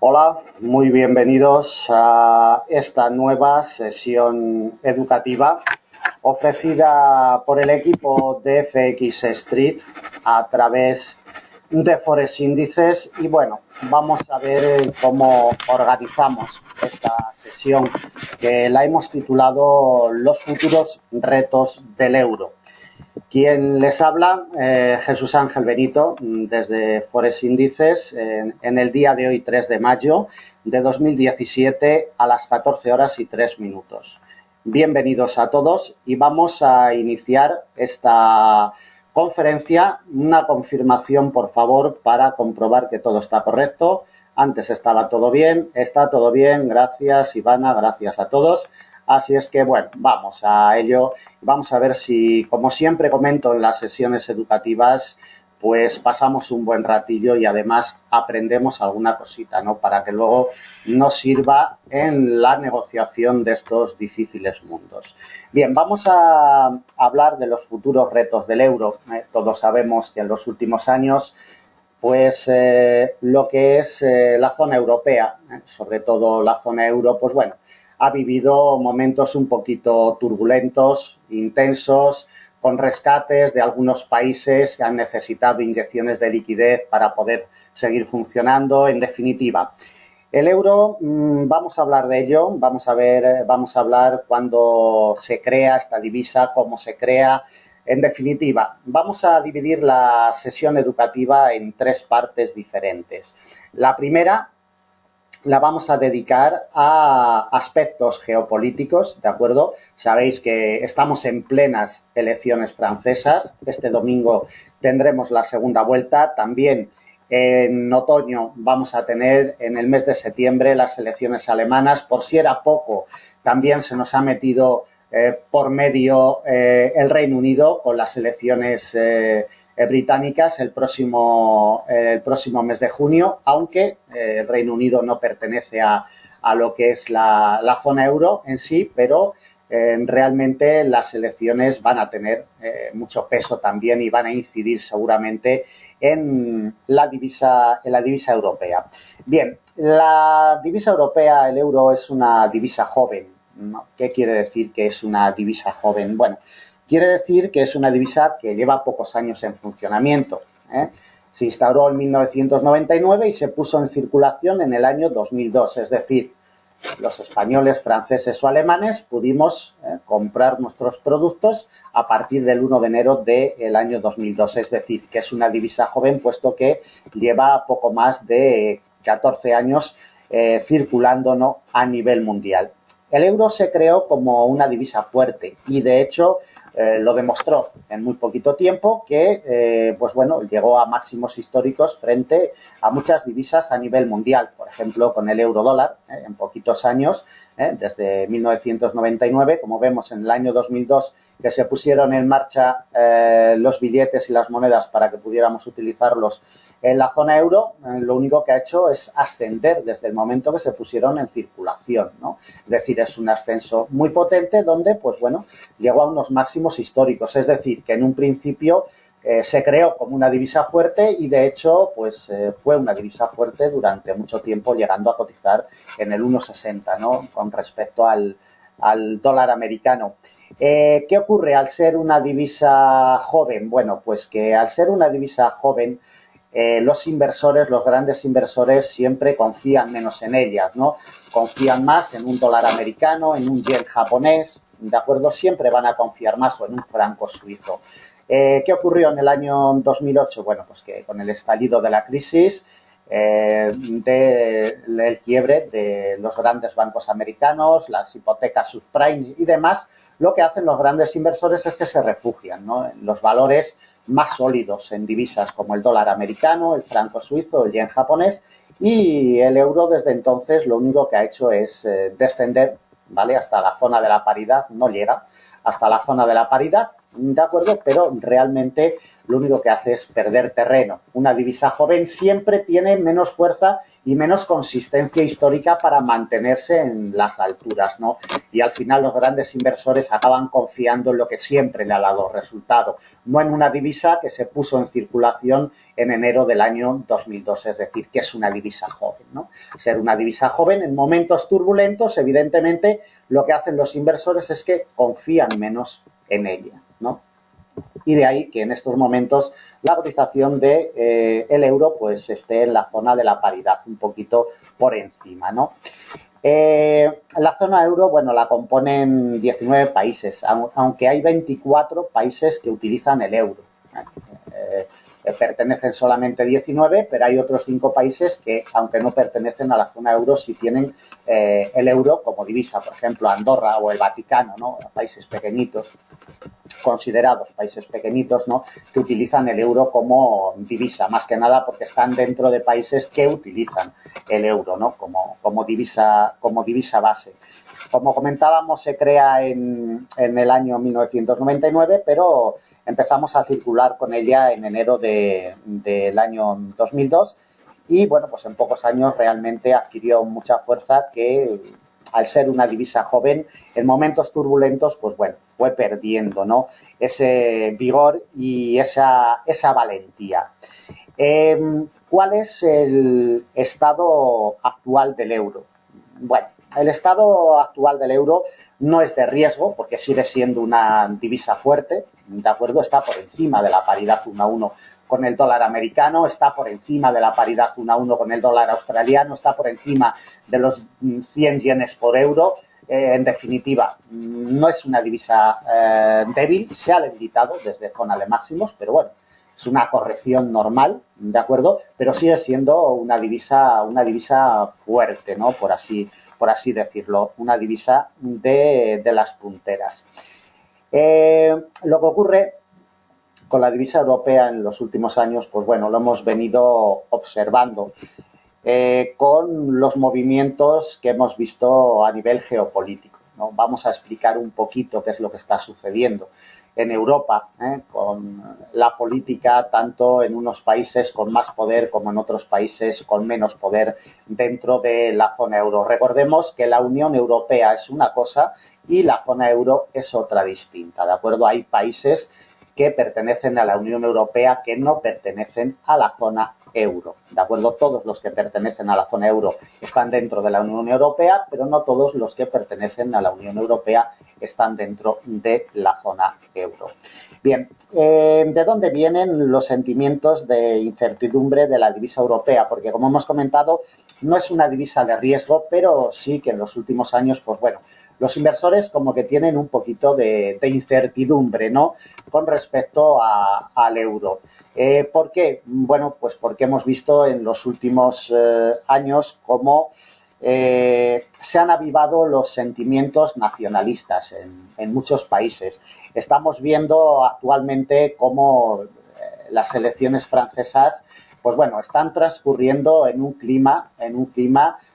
Hola, muy bienvenidos a esta nueva sesión educativa ofrecida por el equipo de FX Street a través de Forex Índices. Y bueno, vamos a ver cómo organizamos esta sesión que la hemos titulado Los futuros retos del euro. Quien les habla, Jesús Ángel Benito, desde Forex Índices, en el día de hoy, 3 de mayo de 2017, a las 14 horas y 3 minutos. Bienvenidos a todos y vamos a iniciar esta conferencia. Una confirmación, por favor, para comprobar que todo está correcto. Antes estaba todo bien, está todo bien. Gracias, Ivana, gracias a todos. Así es que, bueno, vamos a ello. Vamos a ver si, como siempre comento en las sesiones educativas, pues pasamos un buen ratillo y además aprendemos alguna cosita, ¿no? Para que luego nos sirva en la negociación de estos difíciles mundos. Bien, vamos a hablar de los futuros retos del euro. Todos sabemos que en los últimos años pues lo que es la zona europea, sobre todo la zona euro, pues bueno, ha vivido momentos un poquito turbulentos, intensos, con rescates de algunos países que han necesitado inyecciones de liquidez para poder seguir funcionando. En definitiva, el euro, vamos a hablar de ello, vamos a hablar cuándo se crea esta divisa, cómo se crea. En definitiva, vamos a dividir la sesión educativa en tres partes diferentes. La primera la vamos a dedicar a aspectos geopolíticos, ¿de acuerdo? Sabéis que estamos en plenas elecciones francesas. Este domingo tendremos la segunda vuelta. También en otoño vamos a tener, en el mes de septiembre, las elecciones alemanas. Por si era poco, también se nos ha metido por medio el Reino Unido con las elecciones británicas el próximo mes de junio, aunque el Reino Unido no pertenece a lo que es la zona euro en sí, pero realmente las elecciones van a tener mucho peso también y van a incidir seguramente en la divisa europea. Bien, la divisa europea, el euro, es una divisa joven. ¿Qué quiere decir que es una divisa joven? Bueno, quiere decir que es una divisa que lleva pocos años en funcionamiento. Se instauró en 1999 y se puso en circulación en el año 2002. Es decir, los españoles, franceses o alemanes pudimos comprar nuestros productos a partir del 1 de enero del año 2002. Es decir, que es una divisa joven, puesto que lleva poco más de 14 años circulando, ¿no?, a nivel mundial. El euro se creó como una divisa fuerte y, de hecho, lo demostró en muy poquito tiempo que, pues bueno, llegó a máximos históricos frente a muchas divisas a nivel mundial. Por ejemplo, con el euro-dólar, en poquitos años, desde 1999, como vemos en el año 2002, que se pusieron en marcha los billetes y las monedas para que pudiéramos utilizarlos en la zona euro, lo único que ha hecho es ascender desde el momento que se pusieron en circulación, ¿no? Es decir, es un ascenso muy potente donde, pues bueno, llegó a unos máximos históricos. Es decir, que en un principio se creó como una divisa fuerte y, de hecho, pues fue una divisa fuerte durante mucho tiempo, llegando a cotizar en el 1,60, ¿no?, con respecto al dólar americano. ¿Qué ocurre al ser una divisa joven? Bueno, pues que al ser una divisa joven, los inversores, los grandes inversores, siempre confían menos en ellas, ¿no? Confían más en un dólar americano, en un yen japonés, ¿de acuerdo? Siempre van a confiar más, o en un franco suizo. ¿Qué ocurrió en el año 2008? Bueno, pues que con el estallido de la crisis, del quiebre de los grandes bancos americanos, las hipotecas subprime y demás, lo que hacen los grandes inversores es que se refugian, ¿no?, en los valores más sólidos en divisas como el dólar americano, el franco suizo, el yen japonés, y el euro desde entonces lo único que ha hecho es descender, ¿vale?, hasta la zona de la paridad. No llega hasta la zona de la paridad, ¿de acuerdo? Pero realmente lo único que hace es perder terreno. Una divisa joven siempre tiene menos fuerza y menos consistencia histórica para mantenerse en las alturas, ¿no? Y al final los grandes inversores acaban confiando en lo que siempre le ha dado resultado, no en una divisa que se puso en circulación en enero del año 2002, es decir, que es una divisa joven, ¿no? Ser una divisa joven en momentos turbulentos, evidentemente, lo que hacen los inversores es que confían menos en ella, ¿no? Y de ahí que en estos momentos la cotización de el euro pues esté en la zona de la paridad, un poquito por encima, ¿no? La zona euro, bueno, la componen 19 países, aunque hay 24 países que utilizan el euro. Pertenecen solamente 19, pero hay otros 5 países que, aunque no pertenecen a la zona euro, sí tienen el euro como divisa. Por ejemplo, Andorra o el Vaticano, ¿no? Países pequeñitos, considerados países pequeñitos, ¿no? Que utilizan el euro como divisa, más que nada porque están dentro de países que utilizan el euro, ¿no? Como divisa base. Como comentábamos, se crea en el año 1999, pero empezamos a circular con ella en enero del año 2002 y, bueno, pues en pocos años realmente adquirió mucha fuerza que, al ser una divisa joven, en momentos turbulentos, pues bueno, fue perdiendo, ¿no? Ese vigor y esa valentía. ¿Cuál es el estado actual del euro? Bueno, el estado actual del euro no es de riesgo porque sigue siendo una divisa fuerte, ¿de acuerdo? Está por encima de la paridad 1 a 1 con el dólar americano, está por encima de la paridad 1 a 1 con el dólar australiano, está por encima de los 100 yenes por euro. En definitiva, no es una divisa débil, se ha debilitado desde zona de máximos, pero bueno, es una corrección normal, ¿de acuerdo? Pero sigue siendo una divisa fuerte, ¿no? Por así decirlo, una divisa de las punteras. Lo que ocurre con la divisa europea en los últimos años, pues bueno, lo hemos venido observando con los movimientos que hemos visto a nivel geopolítico, ¿no? Vamos a explicar un poquito qué es lo que está sucediendo en Europa, con la política tanto en unos países con más poder como en otros países con menos poder dentro de la zona euro. Recordemos que la Unión Europea es una cosa y la zona euro es otra distinta, ¿de acuerdo? Hay países que pertenecen a la Unión Europea que no pertenecen a la zona euro, ¿de acuerdo? Todos los que pertenecen a la zona euro están dentro de la Unión Europea, pero no todos los que pertenecen a la Unión Europea están dentro de la zona euro. Bien, ¿de dónde vienen los sentimientos de incertidumbre de la divisa europea? Porque, como hemos comentado, no es una divisa de riesgo, pero sí que en los últimos años, pues bueno, los inversores como que tienen un poquito de incertidumbre, ¿no? Con respecto al euro. ¿Por qué? Bueno, pues porque hemos visto en los últimos años cómo se han avivado los sentimientos nacionalistas en muchos países. Estamos viendo actualmente cómo las elecciones francesas, pues bueno, están transcurriendo en un clima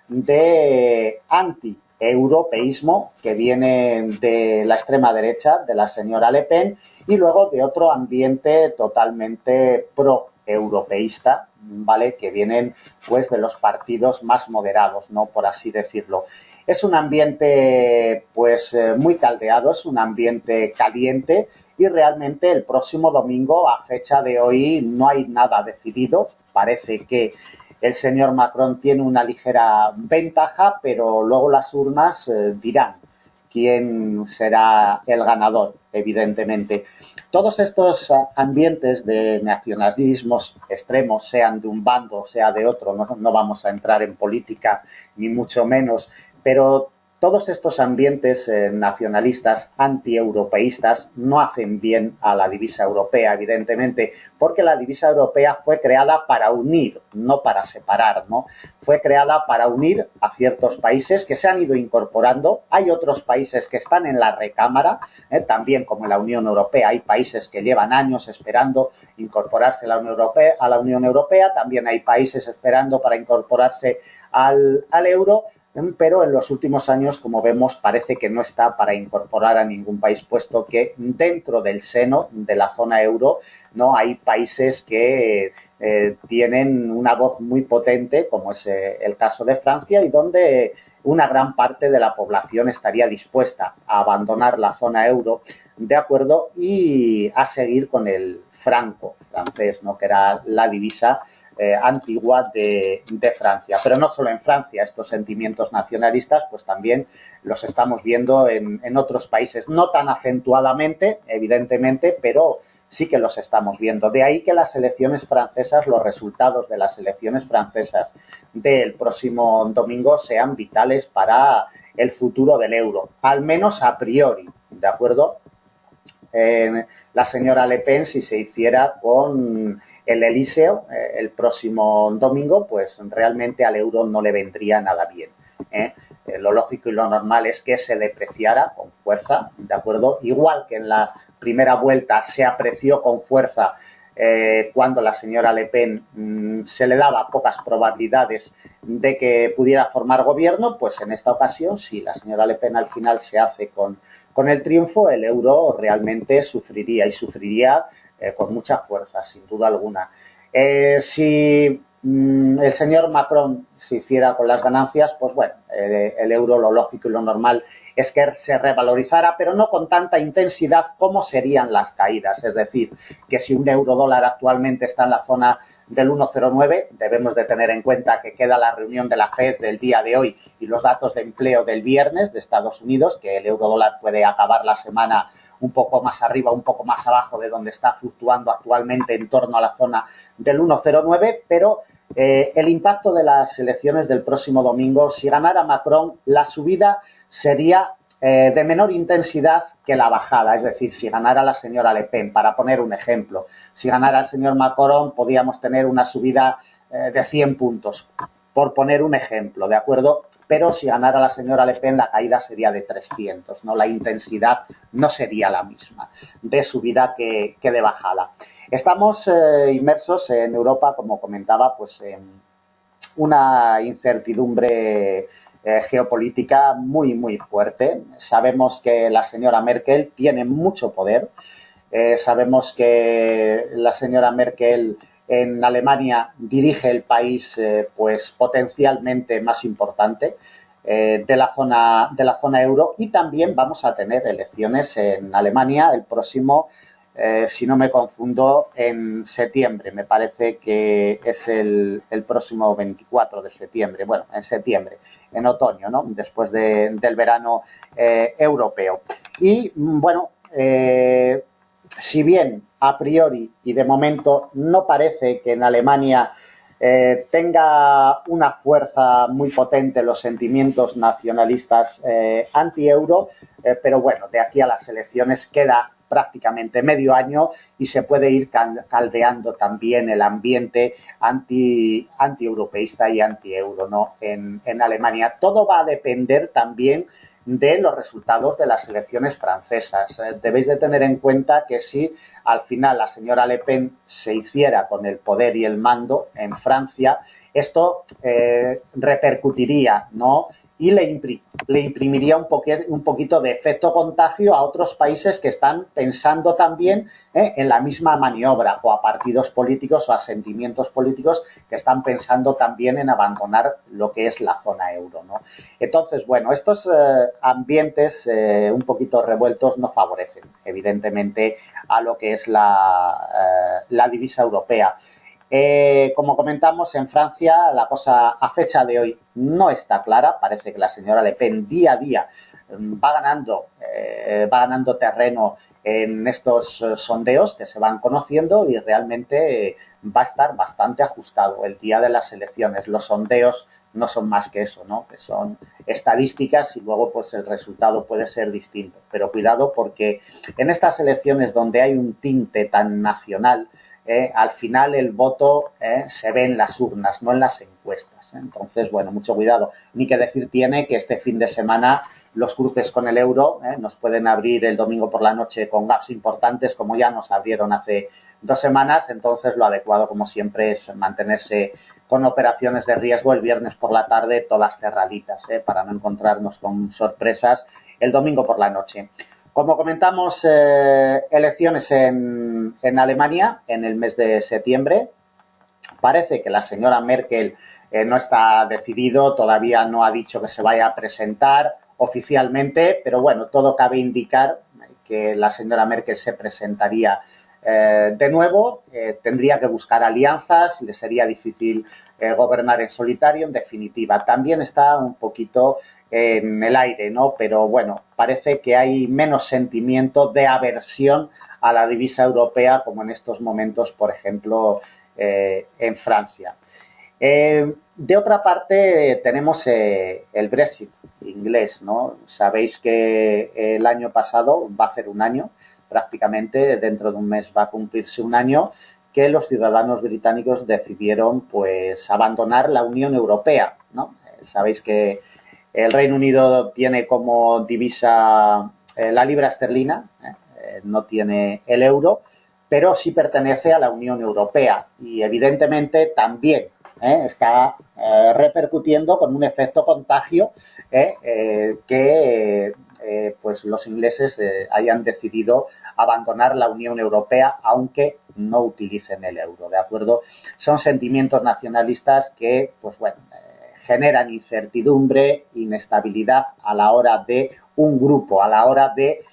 de anti-europeísmo que viene de la extrema derecha, de la señora Le Pen, y luego de otro ambiente totalmente pro-europeísta, ¿vale? Que vienen pues de los partidos más moderados, ¿no? Por así decirlo. Es un ambiente pues muy caldeado, es un ambiente caliente y realmente el próximo domingo, a fecha de hoy, no hay nada decidido. Parece que el señor Macron tiene una ligera ventaja, pero luego las urnas dirán quién será el ganador, evidentemente. Todos estos ambientes de nacionalismos extremos, sean de un bando, sea de otro, no vamos a entrar en política ni mucho menos, pero todos estos ambientes nacionalistas, antieuropeístas, no hacen bien a la divisa europea, evidentemente, porque la divisa europea fue creada para unir, no para separar, ¿no? Fue creada para unir a ciertos países que se han ido incorporando. Hay otros países que están en la recámara, también como en la Unión Europea. Hay países que llevan años esperando incorporarse a la Unión Europea. También hay países esperando para incorporarse al euro. pero en los últimos años, como vemos, parece que no está para incorporar a ningún país, puesto que dentro del seno de la zona euro no hay países que tienen una voz muy potente, como es el caso de Francia, y donde una gran parte de la población estaría dispuesta a abandonar la zona euro, de acuerdo, y a seguir con el franco francés, ¿no? Que era la divisa antigua de Francia. Pero no solo en Francia, estos sentimientos nacionalistas pues también los estamos viendo en otros países, no tan acentuadamente, evidentemente, pero sí que los estamos viendo. De ahí que las elecciones francesas, los resultados de las elecciones francesas del próximo domingo sean vitales para el futuro del euro, al menos a priori, ¿de acuerdo? La señora Le Pen, si se hiciera con el Elíseo el próximo domingo, pues realmente al euro no le vendría nada bien. Lo lógico y lo normal es que se depreciara con fuerza, ¿de acuerdo? Igual que en la primera vuelta se apreció con fuerza cuando la señora Le Pen se le daba pocas probabilidades de que pudiera formar gobierno, pues en esta ocasión, si la señora Le Pen al final se hace con el triunfo, el euro realmente sufriría y sufriría con mucha fuerza, sin duda alguna. Si el señor Macron se hiciera con las ganancias, pues bueno, el euro, lo lógico y lo normal es que se revalorizara, pero no con tanta intensidad como serían las caídas. Es decir, que si un euro dólar actualmente está en la zona del 1,09, debemos de tener en cuenta que queda la reunión de la FED del día de hoy y los datos de empleo del viernes de Estados Unidos, que el euro dólar puede acabar la semana un poco más arriba, un poco más abajo de donde está fluctuando actualmente en torno a la zona del 1,09, pero el impacto de las elecciones del próximo domingo, si ganara Macron, la subida sería de menor intensidad que la bajada, es decir, si ganara la señora Le Pen, para poner un ejemplo, si ganara el señor Macron, podríamos tener una subida de 100 puntos, por poner un ejemplo, ¿de acuerdo? Pero si ganara la señora Le Pen, la caída sería de 300, ¿no? La intensidad no sería la misma de subida que de bajada. Estamos inmersos en Europa, como comentaba, pues en una incertidumbre geopolítica muy, muy fuerte. Sabemos que la señora Merkel tiene mucho poder. Sabemos que la señora Merkel en Alemania dirige el país pues potencialmente más importante de la zona euro, y también vamos a tener elecciones en Alemania el próximo, si no me confundo, en septiembre. Me parece que es el próximo 24 de septiembre. Bueno, en septiembre, en otoño, ¿no? Después del verano europeo. Y bueno, si bien a priori y de momento no parece que en Alemania tenga una fuerza muy potente los sentimientos nacionalistas anti-euro, pero bueno, de aquí a las elecciones queda prácticamente medio año y se puede ir caldeando también el ambiente anti-europeísta y anti-euro, ¿no? En Alemania. Todo va a depender también de los resultados de las elecciones francesas. Debéis de tener en cuenta que si al final la señora Le Pen se hiciera con el poder y el mando en Francia, esto repercutiría, ¿no? Y le imprimiría un poquito de efecto contagio a otros países que están pensando también en la misma maniobra, o a partidos políticos o a sentimientos políticos que están pensando también en abandonar lo que es la zona euro, ¿no? Entonces, bueno, estos ambientes un poquito revueltos no favorecen, evidentemente, a lo que es la divisa europea. Como comentamos, en Francia la cosa a fecha de hoy no está clara. Parece que la señora Le Pen día a día va ganando terreno en estos sondeos que se van conociendo, y realmente va a estar bastante ajustado el día de las elecciones. Los sondeos no son más que eso, ¿no? Que son estadísticas, y luego pues el resultado puede ser distinto. Pero cuidado, porque en estas elecciones donde hay un tinte tan nacional, al final el voto se ve en las urnas, no en las encuestas. Entonces, bueno, mucho cuidado. Ni que decir tiene que este fin de semana los cruces con el euro nos pueden abrir el domingo por la noche con gaps importantes, como ya nos abrieron hace 2 semanas. Entonces, lo adecuado, como siempre, es mantenerse con operaciones de riesgo el viernes por la tarde, todas cerraditas, para no encontrarnos con sorpresas el domingo por la noche. Como comentamos, elecciones en Alemania en el mes de septiembre. Parece que la señora Merkel no está decidido, todavía no ha dicho que se vaya a presentar oficialmente, pero bueno, todo cabe indicar que la señora Merkel se presentaría de nuevo, tendría que buscar alianzas, le sería difícil gobernar en solitario, en definitiva. También está un poquito en el aire, ¿no? Pero bueno, parece que hay menos sentimiento de aversión a la divisa europea como en estos momentos, por ejemplo, en Francia. De otra parte, tenemos el Brexit inglés, ¿no? Sabéis que el año pasado, va a hacer un año, prácticamente dentro de un mes va a cumplirse un año, que los ciudadanos británicos decidieron pues abandonar la Unión Europea, ¿no? Sabéis que el Reino Unido tiene como divisa la libra esterlina, no tiene el euro, pero sí pertenece a la Unión Europea y evidentemente también está repercutiendo con un efecto contagio que pues los ingleses hayan decidido abandonar la Unión Europea aunque no utilicen el euro, ¿de acuerdo? Son sentimientos nacionalistas que, pues bueno, generan incertidumbre, inestabilidad a la hora de un grupo, a la hora de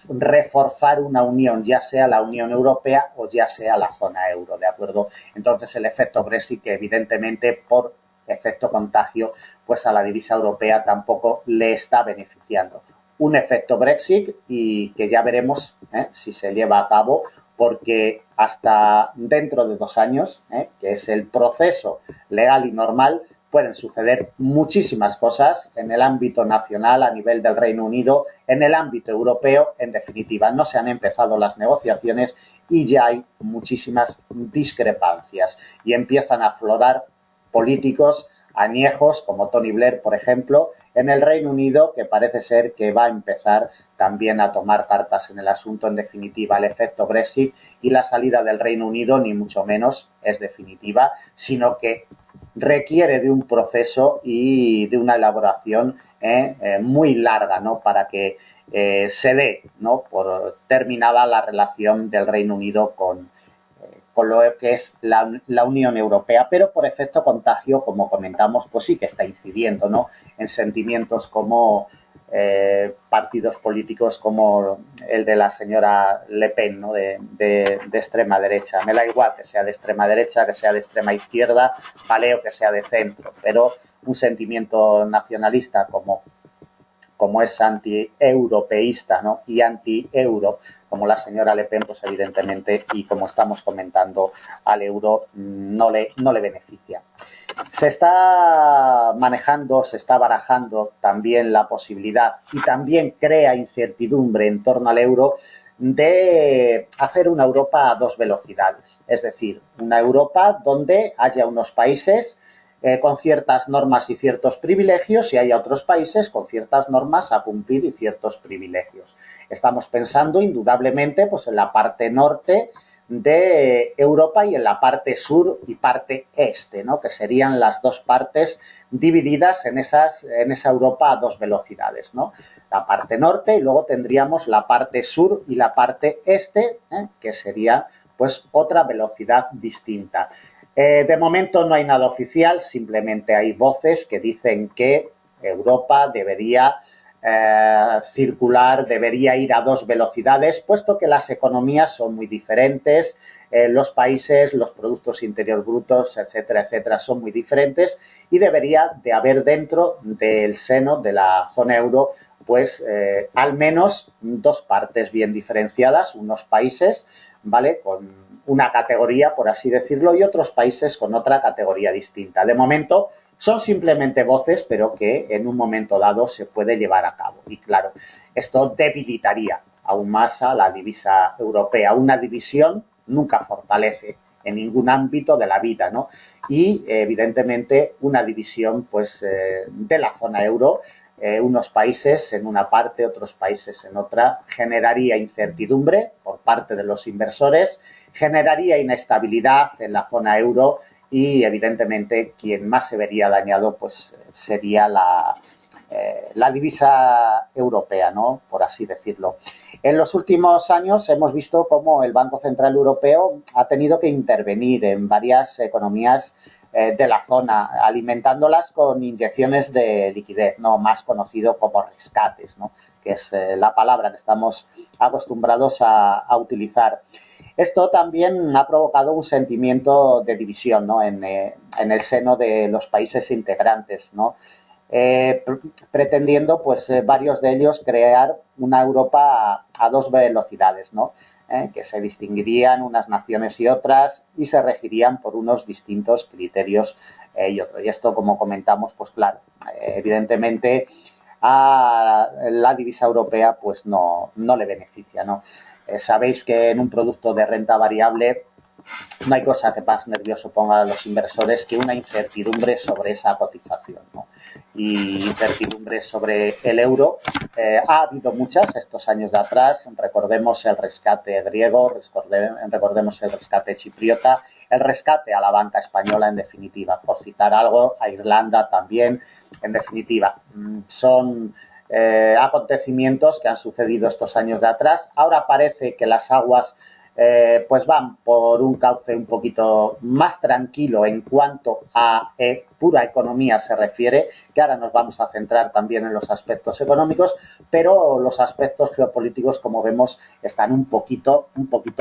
reforzar una unión, ya sea la Unión Europea o ya sea la zona euro, ¿de acuerdo? Entonces el efecto Brexit, que evidentemente por efecto contagio, pues a la divisa europea tampoco le está beneficiando. Un efecto Brexit y que ya veremos si se lleva a cabo, porque hasta dentro de 2 años, que es el proceso legal y normal, pueden suceder muchísimas cosas en el ámbito nacional, a nivel del Reino Unido, en el ámbito europeo. En definitiva, no se han empezado las negociaciones y ya hay muchísimas discrepancias y empiezan a aflorar políticos añejos como Tony Blair, por ejemplo, en el Reino Unido, que parece ser que va a empezar también a tomar cartas en el asunto. En definitiva, el efecto Brexit y la salida del Reino Unido ni mucho menos es definitiva, sino que requiere de un proceso y de una elaboración muy larga, ¿no? Para que se dé, ¿no?, por terminada la relación del Reino Unido con lo que es la Unión Europea, pero por efecto contagio, como comentamos, pues sí que está incidiendo, ¿no?, en sentimientos como partidos políticos como el de la señora Le Pen, ¿no?, de extrema derecha. Me da igual que sea de extrema derecha, que sea de extrema izquierda, vale, o que sea de centro, pero un sentimiento nacionalista como es anti-europeísta, ¿no?, y anti-euro, como la señora Le Pen, pues evidentemente, y como estamos comentando, al euro no le beneficia. Se está manejando, se está barajando también la posibilidad, y también crea incertidumbre en torno al euro, de hacer una Europa a 2 velocidades. Es decir, una Europa donde haya unos países con ciertas normas y ciertos privilegios y haya otros países con ciertas normas a cumplir y ciertos privilegios. Estamos pensando indudablemente pues en la parte norte de Europa y en la parte sur y parte este, ¿no?, que serían las dos partes divididas en esa Europa a 2 velocidades, ¿no? La parte norte y luego tendríamos la parte sur y la parte este, que sería pues otra velocidad distinta. De momento no hay nada oficial, simplemente hay voces que dicen que Europa debería circular, debería ir a 2 velocidades, puesto que las economías son muy diferentes, los países, los productos interiores brutos, etcétera, etcétera, son muy diferentes y debería de haber dentro del seno de la zona euro pues al menos 2 partes bien diferenciadas, unos países, ¿vale?, con una categoría, por así decirlo, y otros países con otra categoría distinta. De momento son simplemente voces, pero que en un momento dado se puede llevar a cabo. Y claro, esto debilitaría aún más a la divisa europea. Una división nunca fortalece en ningún ámbito de la vida, ¿no? Y evidentemente una división pues de la zona euro, unos países en una parte, otros países en otra, generaría incertidumbre por parte de los inversores, generaría inestabilidad en la zona euro y evidentemente quien más se vería dañado pues sería la divisa europea, ¿no? Por así decirlo. En los últimos años hemos visto cómo el Banco Central Europeo ha tenido que intervenir en varias economías de la zona, alimentándolas con inyecciones de liquidez, ¿no? Más conocido como rescates, ¿no? Que es la palabra que estamos acostumbrados a utilizar. Esto también ha provocado un sentimiento de división, ¿no? En el seno de los países integrantes, ¿no? Pretendiendo, pues, varios de ellos crear una Europa a dos velocidades, ¿no? Que se distinguirían unas naciones y otras y se regirían por unos distintos criterios y otros. Y esto, como comentamos, pues claro, evidentemente a la divisa europea pues no le beneficia, ¿no? Sabéis que en un producto de renta variable no hay cosa que más nervioso ponga a los inversores que una incertidumbre sobre esa cotización, ¿no? Y incertidumbre sobre el euro. Ha habido muchas estos años de atrás. Recordemos el rescate griego, recordemos el rescate chipriota, el rescate a la banca española, en definitiva, por citar algo, a Irlanda también, en definitiva. Son acontecimientos que han sucedido estos años de atrás. Ahora parece que las aguas pues van por un cauce un poquito más tranquilo en cuanto a pura economía se refiere, que ahora nos vamos a centrar también en los aspectos económicos, pero los aspectos geopolíticos, como vemos, están un poquito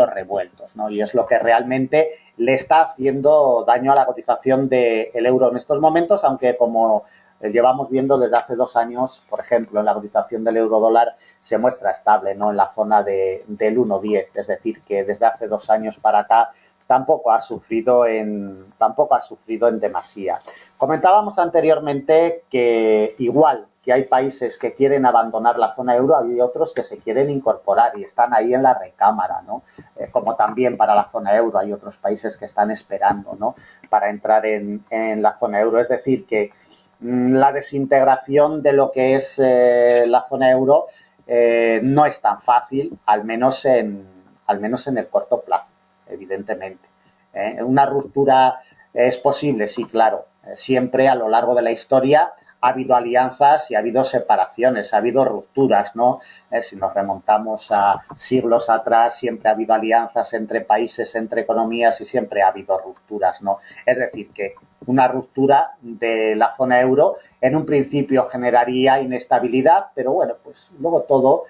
revueltos, ¿no? Y es lo que realmente le está haciendo daño a la cotización del euro en estos momentos, aunque como llevamos viendo desde hace 2 años, por ejemplo, la cotización del euro dólar se muestra estable, ¿no? En la zona del 1,10, es decir, que desde hace 2 años para acá tampoco ha sufrido en demasía. Comentábamos anteriormente que igual que hay países que quieren abandonar la zona euro, hay otros que se quieren incorporar y están ahí en la recámara, ¿no? Como también para la zona euro hay otros países que están esperando, ¿no? Para entrar en la zona euro. Es decir, que la desintegración de lo que es la zona euro no es tan fácil, al menos en el corto plazo, evidentemente. Una ruptura es posible, sí, claro. Siempre a lo largo de la historia ha habido alianzas y ha habido separaciones, ha habido rupturas, ¿no? Si nos remontamos a siglos atrás, siempre ha habido alianzas entre países, entre economías y siempre ha habido rupturas, ¿no? Es decir, que una ruptura de la zona euro en un principio generaría inestabilidad, pero bueno, pues luego todo,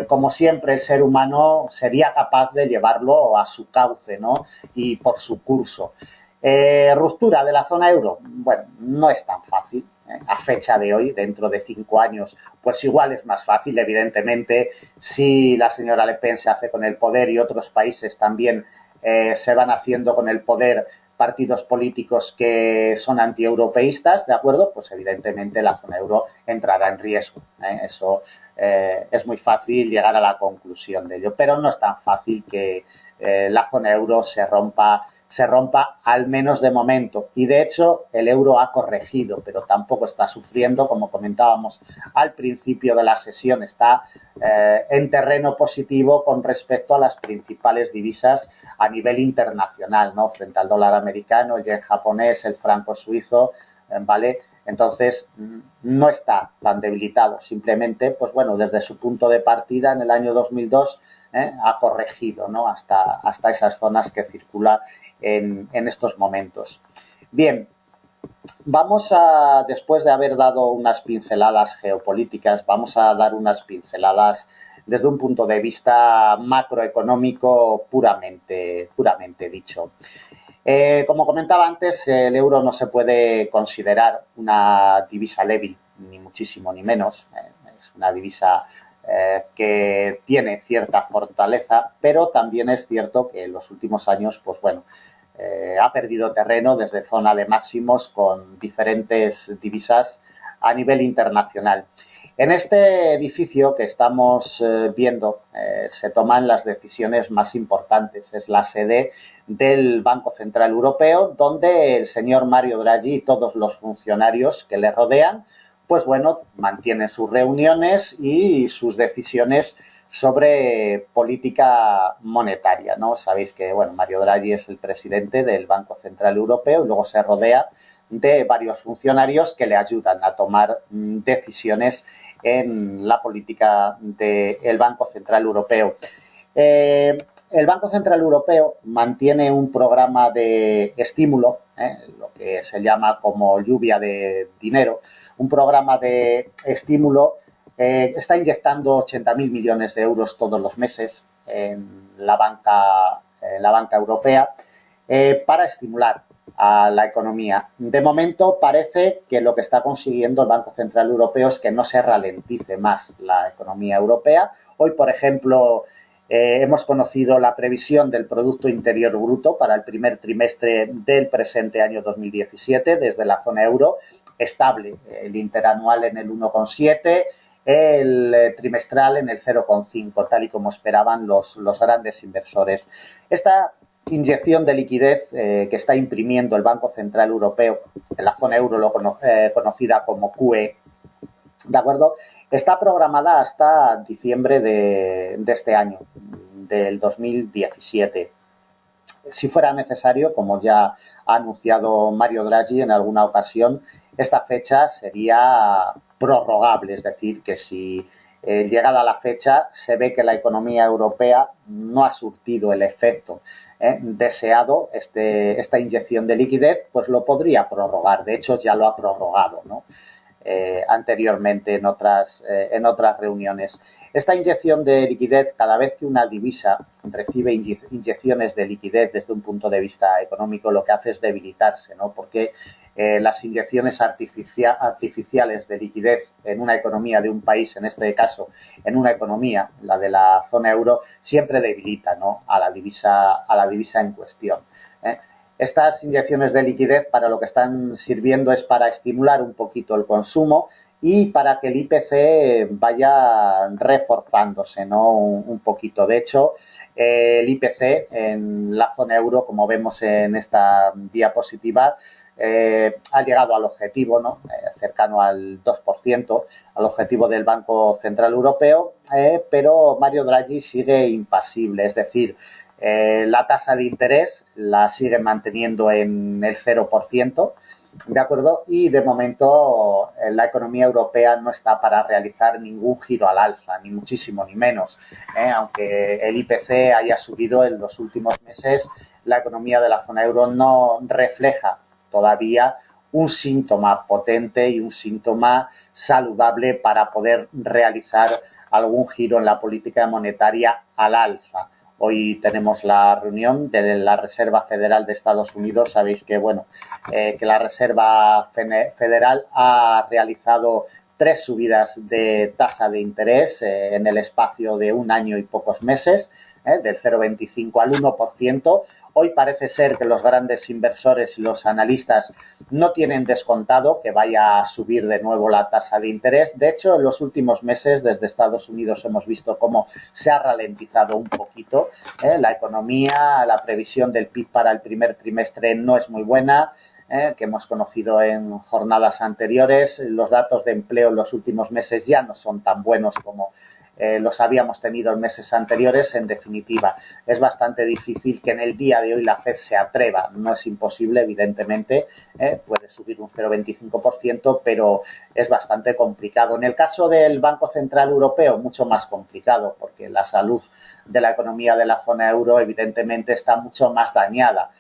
como siempre, el ser humano sería capaz de llevarlo a su cauce, ¿no? Y por su curso. Ruptura de la zona euro, bueno, no es tan fácil. A fecha de hoy, dentro de 5 años, pues igual es más fácil, evidentemente, si la señora Le Pen se hace con el poder y otros países también se van haciendo con el poder partidos políticos que son antieuropeístas, ¿de acuerdo? Pues evidentemente la zona euro entrará en riesgo. Eso es muy fácil llegar a la conclusión de ello, pero no es tan fácil que la zona euro se rompa al menos de momento. Y de hecho el euro ha corregido, pero tampoco está sufriendo, como comentábamos al principio de la sesión, está en terreno positivo con respecto a las principales divisas a nivel internacional, ¿no? Frente al dólar americano, el yen japonés, el franco suizo, ¿vale? Entonces, no está tan debilitado. Simplemente, pues bueno, desde su punto de partida en el año 2002 ha corregido, ¿no? Hasta esas zonas que circula en estos momentos. Bien, vamos a, después de haber dado unas pinceladas geopolíticas, vamos a dar unas pinceladas desde un punto de vista macroeconómico puramente dicho. Como comentaba antes, el euro no se puede considerar una divisa débil, ni muchísimo ni menos. Es una divisa que tiene cierta fortaleza, pero también es cierto que en los últimos años, pues bueno, ha perdido terreno desde zona de máximos con diferentes divisas a nivel internacional. En este edificio que estamos viendo se toman las decisiones más importantes. Es la sede del Banco Central Europeo, donde el señor Mario Draghi y todos los funcionarios que le rodean, pues bueno, mantienen sus reuniones y sus decisiones sobre política monetaria, ¿no? Sabéis que, bueno, Mario Draghi es el presidente del Banco Central Europeo y luego se rodea de varios funcionarios que le ayudan a tomar decisiones en la política del Banco Central Europeo. El Banco Central Europeo mantiene un programa de estímulo, lo que se llama como lluvia de dinero, un programa de estímulo. Está inyectando 80.000 millones de euros todos los meses en la banca europea para estimular a la economía. De momento parece que lo que está consiguiendo el Banco Central Europeo es que no se ralentice más la economía europea. Hoy, por ejemplo, hemos conocido la previsión del Producto Interior Bruto para el primer trimestre del presente año 2017 desde la zona euro, estable, el interanual en el 1,7, el trimestral en el 0,5, tal y como esperaban los grandes inversores. Esta inyección de liquidez que está imprimiendo el Banco Central Europeo en la zona euro, conocida como QE, ¿de acuerdo? Está programada hasta diciembre de este año, del 2017. Si fuera necesario, como ya ha anunciado Mario Draghi en alguna ocasión, esta fecha sería prorrogable, es decir, que si llegada la fecha se ve que la economía europea no ha surtido el efecto deseado, esta inyección de liquidez, pues lo podría prorrogar. De hecho, ya lo ha prorrogado, ¿no? Anteriormente en otras reuniones. Esta inyección de liquidez, cada vez que una divisa recibe inyecciones de liquidez desde un punto de vista económico, lo que hace es debilitarse, ¿no? Porque las inyecciones artificiales de liquidez en una economía de un país, en este caso en una economía, la de la zona euro, siempre debilita, ¿no?, a la divisa en cuestión. Estas inyecciones de liquidez para lo que están sirviendo es para estimular un poquito el consumo y para que el IPC vaya reforzándose, ¿no?, un poquito. De hecho, el IPC en la zona euro, como vemos en esta diapositiva, ha llegado al objetivo, ¿no?, cercano al 2%, al objetivo del Banco Central Europeo, pero Mario Draghi sigue impasible, es decir, la tasa de interés la sigue manteniendo en el 0%, ¿de acuerdo? Y de momento la economía europea no está para realizar ningún giro al alza, ni muchísimo ni menos. Aunque el IPC haya subido en los últimos meses, la economía de la zona euro no refleja todavía un síntoma potente y un síntoma saludable para poder realizar algún giro en la política monetaria al alza. Hoy tenemos la reunión de la Reserva Federal de Estados Unidos. Sabéis que, bueno, que la Reserva Federal ha realizado 3 subidas de tasa de interés en el espacio de un año y pocos meses, del 0,25 al 1%. Hoy parece ser que los grandes inversores y los analistas no tienen descontado que vaya a subir de nuevo la tasa de interés. De hecho, en los últimos meses desde Estados Unidos hemos visto cómo se ha ralentizado un poquito la economía. La previsión del PIB para el primer trimestre no es muy buena, que hemos conocido en jornadas anteriores. Los datos de empleo en los últimos meses ya no son tan buenos como los habíamos tenido en meses anteriores. En definitiva, es bastante difícil que en el día de hoy la FED se atreva. No es imposible, evidentemente, puede subir un 0,25%, pero es bastante complicado. En el caso del Banco Central Europeo, mucho más complicado, porque la salud de la economía de la zona euro, evidentemente, está mucho más dañada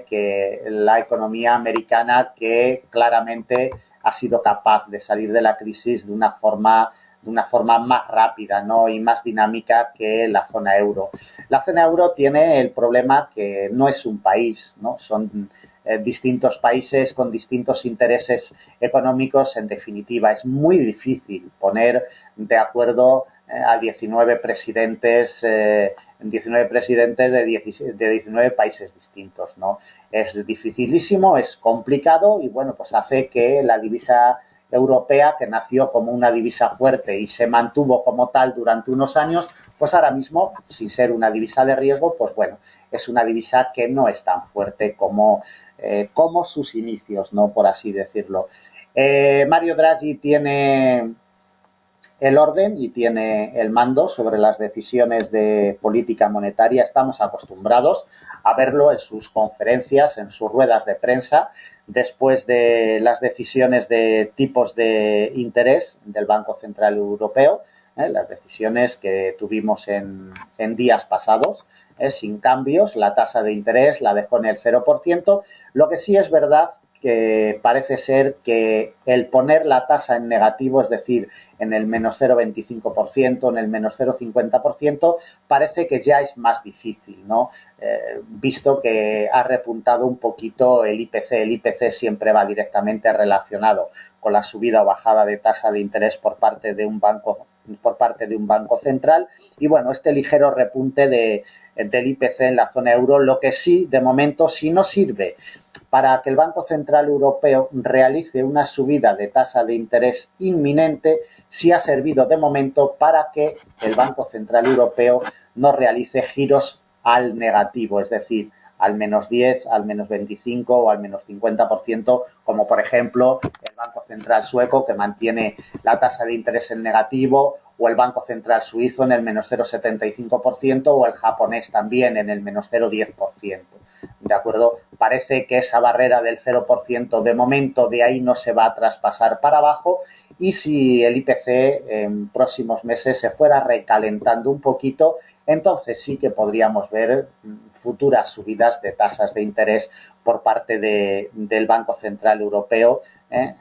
que la economía americana, que claramente ha sido capaz de salir de la crisis de una forma más rápida, ¿no?, y más dinámica que la zona euro. La zona euro tiene el problema que no es un país, ¿no? Son distintos países con distintos intereses económicos. En definitiva, es muy difícil poner de acuerdo a 19 presidentes de 19 países distintos, ¿no? Es dificilísimo, es complicado y, bueno, pues hace que la divisa europea, que nació como una divisa fuerte y se mantuvo como tal durante unos años, pues ahora mismo, sin ser una divisa de riesgo, pues bueno, es una divisa que no es tan fuerte como sus inicios, ¿no?, por así decirlo. Mario Draghi tiene el orden y tiene el mando sobre las decisiones de política monetaria. Estamos acostumbrados a verlo en sus conferencias, en sus ruedas de prensa, después de las decisiones de tipos de interés del Banco Central Europeo, las decisiones que tuvimos en días pasados. Sin cambios, la tasa de interés la dejó en el 0%. Lo que sí es verdad que parece ser que el poner la tasa en negativo, es decir, en el menos 0,25%, en el menos 0,50%, parece que ya es más difícil, ¿no? Visto que ha repuntado un poquito el IPC. El IPC siempre va directamente relacionado con la subida o bajada de tasa de interés por parte de un banco central. Y bueno, este ligero repunte del IPC en la zona euro, lo que sí, de momento, si no sirve para que el Banco Central Europeo realice una subida de tasa de interés inminente, sí ha servido de momento para que el Banco Central Europeo no realice giros al negativo, es decir, al menos 10, al menos 25 o al menos 50%, como por ejemplo el Banco Central sueco, que mantiene la tasa de interés en negativo, o el Banco Central suizo en el menos 0,75%, o el japonés también en el menos 0,10%. ¿De acuerdo? Parece que esa barrera del 0% de momento de ahí no se va a traspasar para abajo, y si el IPC en próximos meses se fuera recalentando un poquito, entonces sí que podríamos ver futuras subidas de tasas de interés por parte del Banco Central Europeo,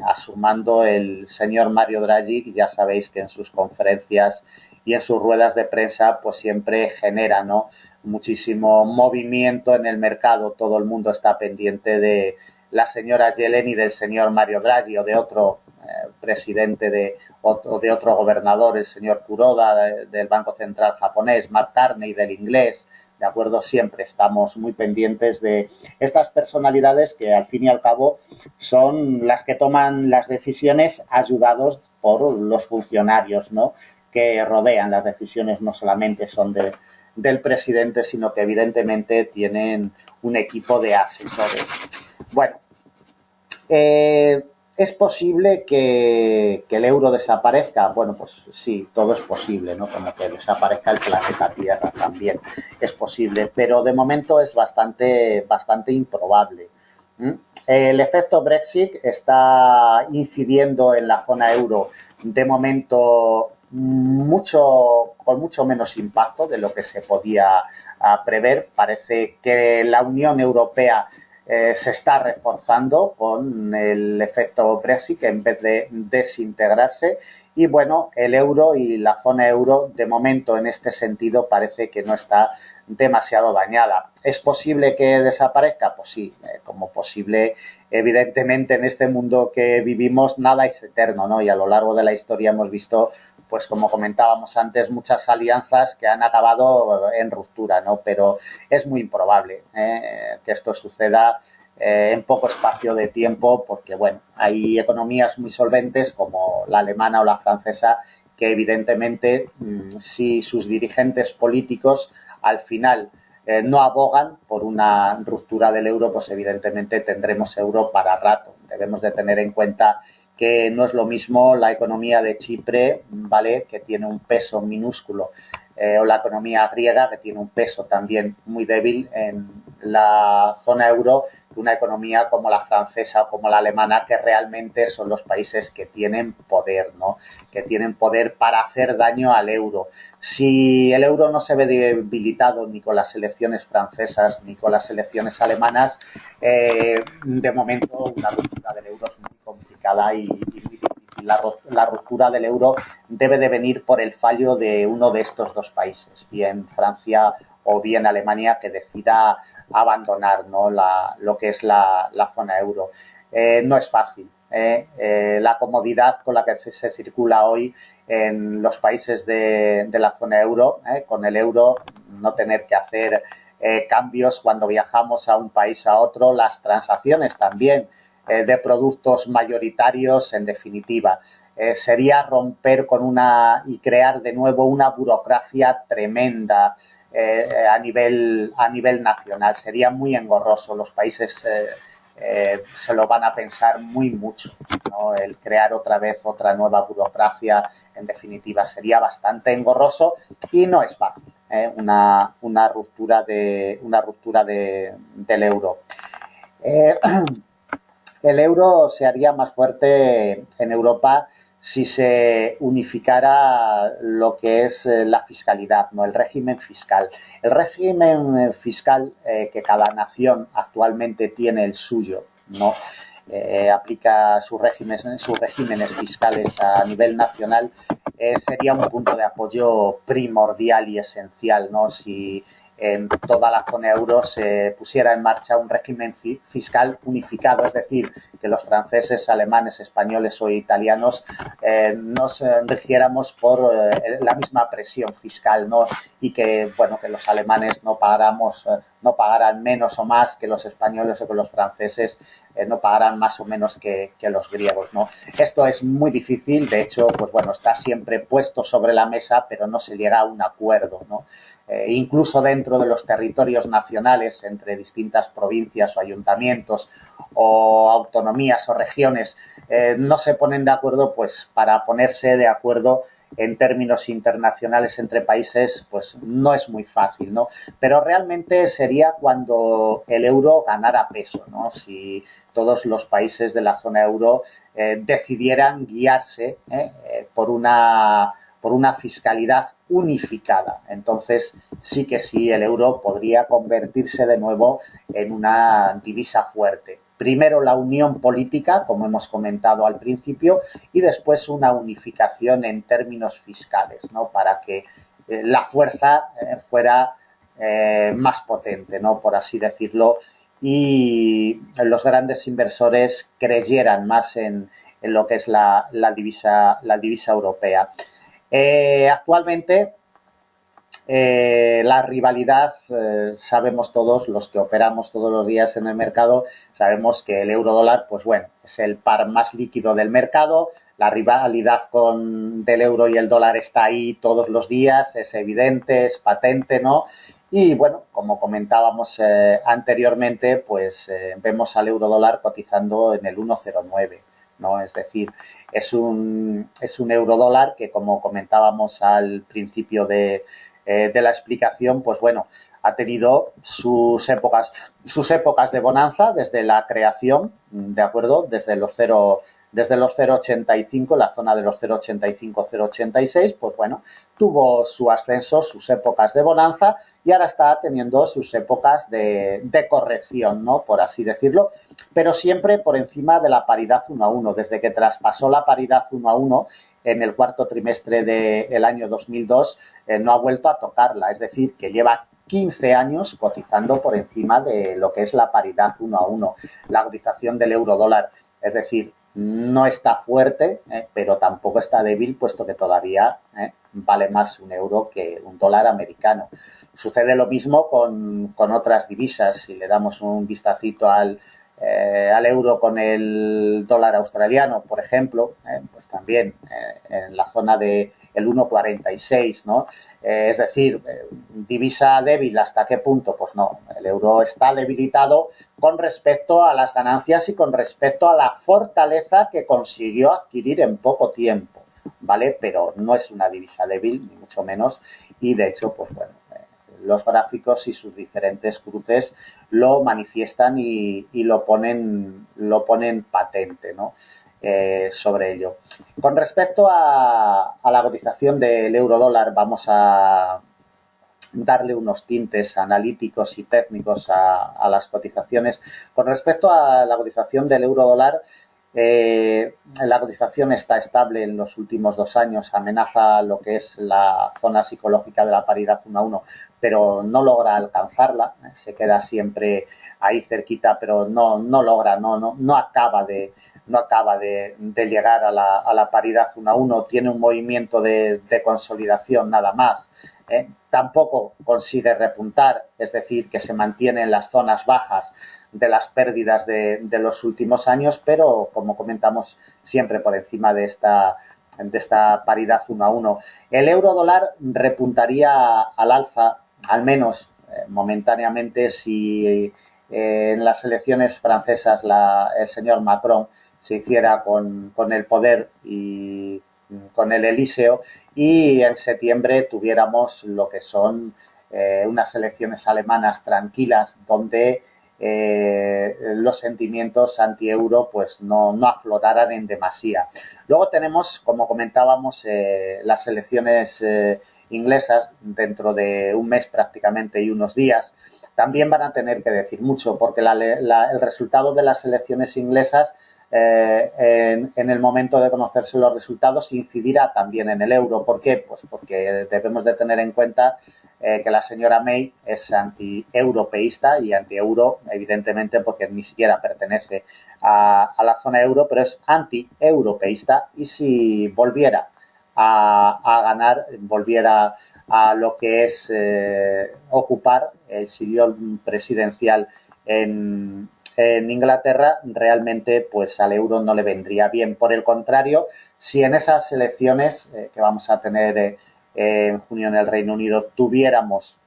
asumando el señor Mario Draghi, que ya sabéis que en sus conferencias y en sus ruedas de prensa pues siempre genera, ¿no?, muchísimo movimiento en el mercado. Todo el mundo está pendiente de la señora Yellen y del señor Mario Draghi, o de otro presidente o de otro gobernador, el señor Kuroda del Banco Central japonés, Mark Carney del inglés. De acuerdo, siempre estamos muy pendientes de estas personalidades que al fin y al cabo son las que toman las decisiones, ayudados por los funcionarios, ¿no?, que rodean las decisiones. No solamente son del presidente, sino que evidentemente tienen un equipo de asesores. Bueno, ¿es posible que el euro desaparezca? Bueno, pues sí, todo es posible, ¿no? Como que desaparezca el planeta Tierra también es posible, pero de momento es bastante improbable. El efecto Brexit está incidiendo en la zona euro de momento con mucho menos impacto de lo que se podía prever. Parece que la Unión Europea se está reforzando con el efecto Brexit en vez de desintegrarse, y bueno, el euro y la zona euro de momento en este sentido parece que no está demasiado dañada. ¿Es posible que desaparezca? Pues sí, como posible, evidentemente en este mundo que vivimos nada es eterno, ¿no? Y a lo largo de la historia hemos visto, pues como comentábamos antes, muchas alianzas que han acabado en ruptura, ¿no? Pero es muy improbable que esto suceda en poco espacio de tiempo, porque bueno, hay economías muy solventes como la alemana o la francesa que evidentemente, si sus dirigentes políticos al final no abogan por una ruptura del euro, pues evidentemente tendremos euro para rato. Debemos de tener en cuenta que no es lo mismo la economía de Chipre, ¿vale?, que tiene un peso minúsculo, o la economía griega, que tiene un peso también muy débil en la zona euro, que una economía como la francesa o como la alemana, que realmente son los países que tienen poder, ¿no?, que tienen poder para hacer daño al euro. Si el euro no se ve debilitado ni con las elecciones francesas ni con las elecciones alemanas, de momento una ruptura del euro es muy complicada y muy difícil. La ruptura del euro debe de venir por el fallo de uno de estos dos países, bien Francia o bien Alemania, que decida abandonar, ¿no?, lo que es la zona euro. No es fácil. La comodidad con la que se circula hoy en los países de la zona euro, con el euro, no tener que hacer cambios cuando viajamos a un país a otro, las transacciones también de productos mayoritarios, en definitiva. Sería romper y crear de nuevo una burocracia tremenda a nivel nacional. Sería muy engorroso. Los países se lo van a pensar muy mucho, ¿no? El crear otra vez otra nueva burocracia, en definitiva, sería bastante engorroso y no es fácil, una ruptura del euro. Eh, el euro se haría más fuerte en Europa si se unificara lo que es la fiscalidad, ¿no? El régimen fiscal. El régimen fiscal que cada nación actualmente tiene el suyo, ¿no? Aplica sus regímenes fiscales a nivel nacional, sería un punto de apoyo primordial y esencial, ¿no? Si en toda la zona euro se pusiera en marcha un régimen fiscal unificado, es decir, que los franceses, alemanes, españoles o italianos nos rigiéramos por la misma presión fiscal, ¿no? Y que, bueno, que los alemanes no pagaran menos o más que los españoles o que los franceses, no pagaran más o menos que los griegos, ¿no? Esto es muy difícil, de hecho, pues bueno, está siempre puesto sobre la mesa, pero no se llega a un acuerdo, ¿no? Incluso dentro de los territorios nacionales, entre distintas provincias o ayuntamientos o autonomías o regiones, no se ponen de acuerdo, pues para ponerse de acuerdo en términos internacionales entre países, pues no es muy fácil, ¿no? Pero realmente sería cuando el euro ganara peso, ¿no? Si todos los países de la zona euro decidieran guiarse por una fiscalidad unificada. Entonces, sí que sí, el euro podría convertirse de nuevo en una divisa fuerte. Primero la unión política, como hemos comentado al principio, y después una unificación en términos fiscales, ¿no? Para que la fuerza fuera más potente, ¿no? Por así decirlo, y los grandes inversores creyeran más en lo que es la divisa europea. Actualmente, la rivalidad, sabemos todos, los que operamos todos los días en el mercado, sabemos que el euro dólar, pues bueno, es el par más líquido del mercado. La rivalidad del euro y el dólar está ahí todos los días, es evidente, es patente, ¿no? Y bueno, como comentábamos anteriormente, pues vemos al euro dólar cotizando en el 1,09, ¿no? Es decir, es un euro dólar que, como comentábamos al principio de la explicación, pues bueno, ha tenido sus épocas de bonanza desde la creación, ¿de acuerdo? Desde los 0,85, la zona de los 0,85, 0,86, pues bueno, tuvo su ascenso, sus épocas de bonanza y ahora está teniendo sus épocas de corrección, ¿no? Por así decirlo, pero siempre por encima de la paridad 1 a 1. Desde que traspasó la paridad 1 a 1 en el cuarto trimestre del año 2002, no ha vuelto a tocarla, es decir, que lleva 15 años cotizando por encima de lo que es la paridad 1 a 1, la cotización del euro dólar, es decir, no está fuerte, pero tampoco está débil, puesto que todavía vale más un euro que un dólar americano. Sucede lo mismo con otras divisas. Si le damos un vistacito al euro con el dólar australiano, por ejemplo, pues también en la zona de el 1,46, ¿no? Es decir, divisa débil, ¿hasta qué punto? Pues no, el euro está debilitado con respecto a las ganancias y con respecto a la fortaleza que consiguió adquirir en poco tiempo, ¿vale? Pero no es una divisa débil, ni mucho menos, y de hecho, pues bueno, los gráficos y sus diferentes cruces lo manifiestan y lo ponen patente, ¿no? Sobre ello. Con respecto a la cotización del euro dólar, vamos a darle unos tintes analíticos y técnicos a las cotizaciones. Con respecto a la cotización del euro dólar, la cotización está estable en los últimos 2 años, amenaza lo que es la zona psicológica de la paridad 1 a 1, pero no logra alcanzarla, se queda siempre ahí cerquita, pero no logra, no acaba de llegar a la paridad 1 a 1, tiene un movimiento de consolidación nada más. Tampoco consigue repuntar, es decir, que se mantiene en las zonas bajas de las pérdidas de los últimos años, pero como comentamos, siempre por encima de esta paridad 1 a 1. El euro dólar repuntaría al alza, al menos momentáneamente, si en las elecciones francesas el señor Macron se hiciera con el poder y con el Elíseo, y en septiembre tuviéramos lo que son unas elecciones alemanas tranquilas donde los sentimientos anti-euro pues no afloraran en demasía. Luego tenemos, como comentábamos, las elecciones inglesas dentro de un mes prácticamente y unos días. También van a tener que decir mucho porque el resultado de las elecciones inglesas en el momento de conocerse los resultados incidirá también en el euro. ¿Por qué? Pues porque debemos de tener en cuenta que la señora May es anti-europeísta y anti-euro, evidentemente, porque ni siquiera pertenece a la zona euro, pero es anti-europeísta, y si volviera a ganar, volviera a lo que es ocupar el sillón presidencial en Inglaterra, realmente pues al euro no le vendría bien. Por el contrario, si en esas elecciones que vamos a tener en junio en el Reino Unido tuviéramos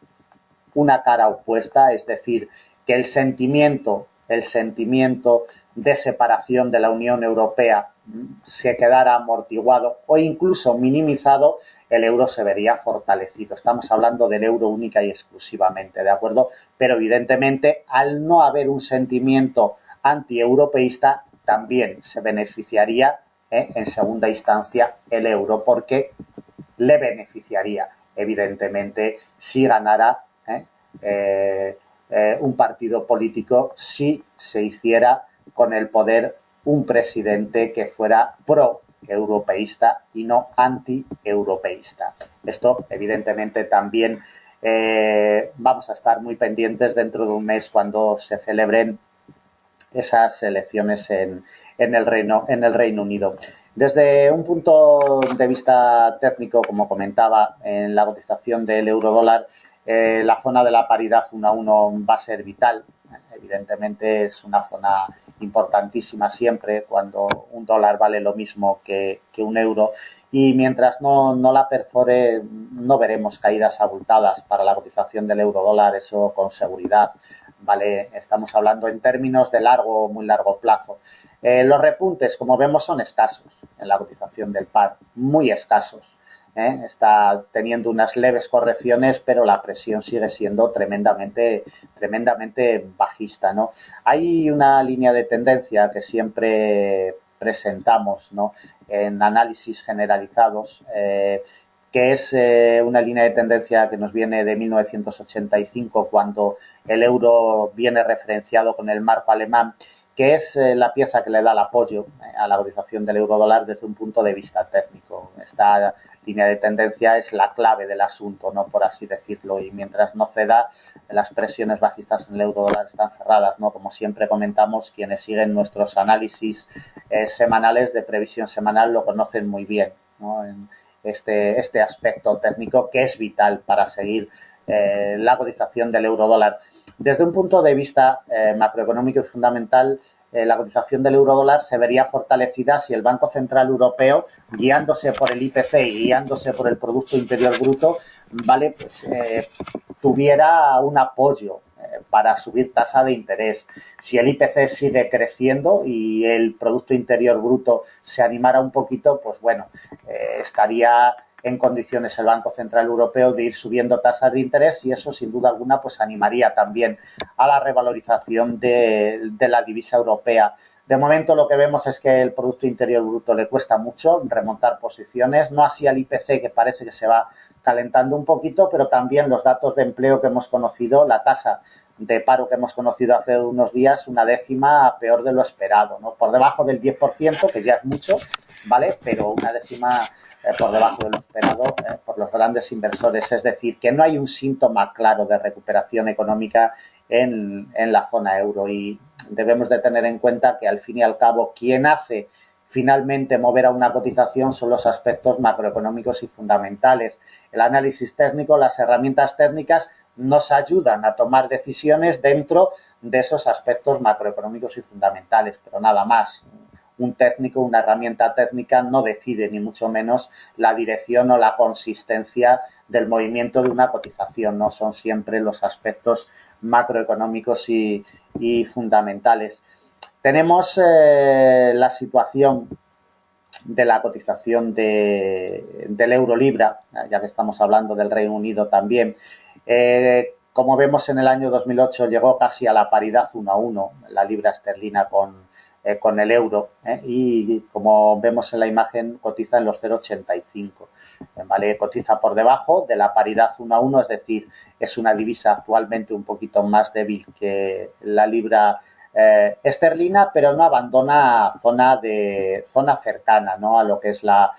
una cara opuesta, es decir, que el sentimiento de separación de la Unión Europea se quedara amortiguado o incluso minimizado, el euro se vería fortalecido. Estamos hablando del euro única y exclusivamente, ¿de acuerdo? Pero evidentemente, al no haber un sentimiento antieuropeísta, también se beneficiaría en segunda instancia el euro, porque le beneficiaría, evidentemente, si ganara un partido político, si se hiciera con el poder un presidente que fuera pro-europeísta y no anti-europeísta. Esto, evidentemente, también vamos a estar muy pendientes dentro de un mes cuando se celebren esas elecciones en el Reino Unido. Desde un punto de vista técnico, como comentaba, en la cotización del euro-dólar, la zona de la paridad 1 a 1 va a ser vital. Evidentemente es una zona importantísima siempre cuando un dólar vale lo mismo que un euro, y mientras no la perfore no veremos caídas abultadas para la cotización del euro-dólar, eso con seguridad. ¿Vale? Estamos hablando en términos de largo o muy largo plazo. Los repuntes, como vemos, son escasos en la cotización del par, muy escasos. Está teniendo unas leves correcciones, pero la presión sigue siendo tremendamente bajista, ¿no? Hay una línea de tendencia que siempre presentamos, ¿no?, en análisis generalizados, que es una línea de tendencia que nos viene de 1985, cuando el euro viene referenciado con el marco alemán, que es la pieza que le da el apoyo a la cotización del euro-dólar desde un punto de vista técnico. Esta línea de tendencia es la clave del asunto, ¿no?, por así decirlo, y mientras no ceda, las presiones bajistas en el euro-dólar están cerradas, ¿no? Como siempre comentamos, quienes siguen nuestros análisis semanales de previsión semanal lo conocen muy bien, ¿no?, en este aspecto técnico que es vital para seguir la cotización del euro-dólar. Desde un punto de vista macroeconómico y fundamental, la cotización del euro-dólar se vería fortalecida si el Banco Central Europeo, guiándose por el IPC y guiándose por el Producto Interior Bruto, ¿vale?, pues tuviera un apoyo para subir tasa de interés. Si el IPC sigue creciendo y el Producto Interior Bruto se animara un poquito, pues bueno, estaría en condiciones el Banco Central Europeo de ir subiendo tasas de interés, y eso sin duda alguna pues animaría también a la revalorización de la divisa europea. De momento lo que vemos es que el Producto Interior Bruto le cuesta mucho remontar posiciones, no así al IPC, que parece que se va calentando un poquito, pero también los datos de empleo que hemos conocido, la tasa de paro que hemos conocido hace unos días, una décima peor de lo esperado, ¿no?, por debajo del 10%, que ya es mucho, ¿vale?, pero una décima por debajo de lo esperado por los grandes inversores. Es decir, que no hay un síntoma claro de recuperación económica en la zona euro, y debemos de tener en cuenta que al fin y al cabo quien hace finalmente mover a una cotización son los aspectos macroeconómicos y fundamentales. El análisis técnico, las herramientas técnicas nos ayudan a tomar decisiones dentro de esos aspectos macroeconómicos y fundamentales, pero nada más. un técnico, una herramienta técnica no decide ni mucho menos la dirección o la consistencia del movimiento de una cotización, ¿no? Son siempre los aspectos macroeconómicos y fundamentales. Tenemos la situación de la cotización del euro-libra, ya que estamos hablando del Reino Unido también. Como vemos, en el año 2008 llegó casi a la paridad 1-1 la libra esterlina con el euro, y como vemos en la imagen cotiza en los 0,85, ¿vale? Cotiza por debajo de la paridad 1-1, es decir, es una divisa actualmente un poquito más débil que la libra esterlina, pero no abandona zona cercana, ¿no?, a lo que es la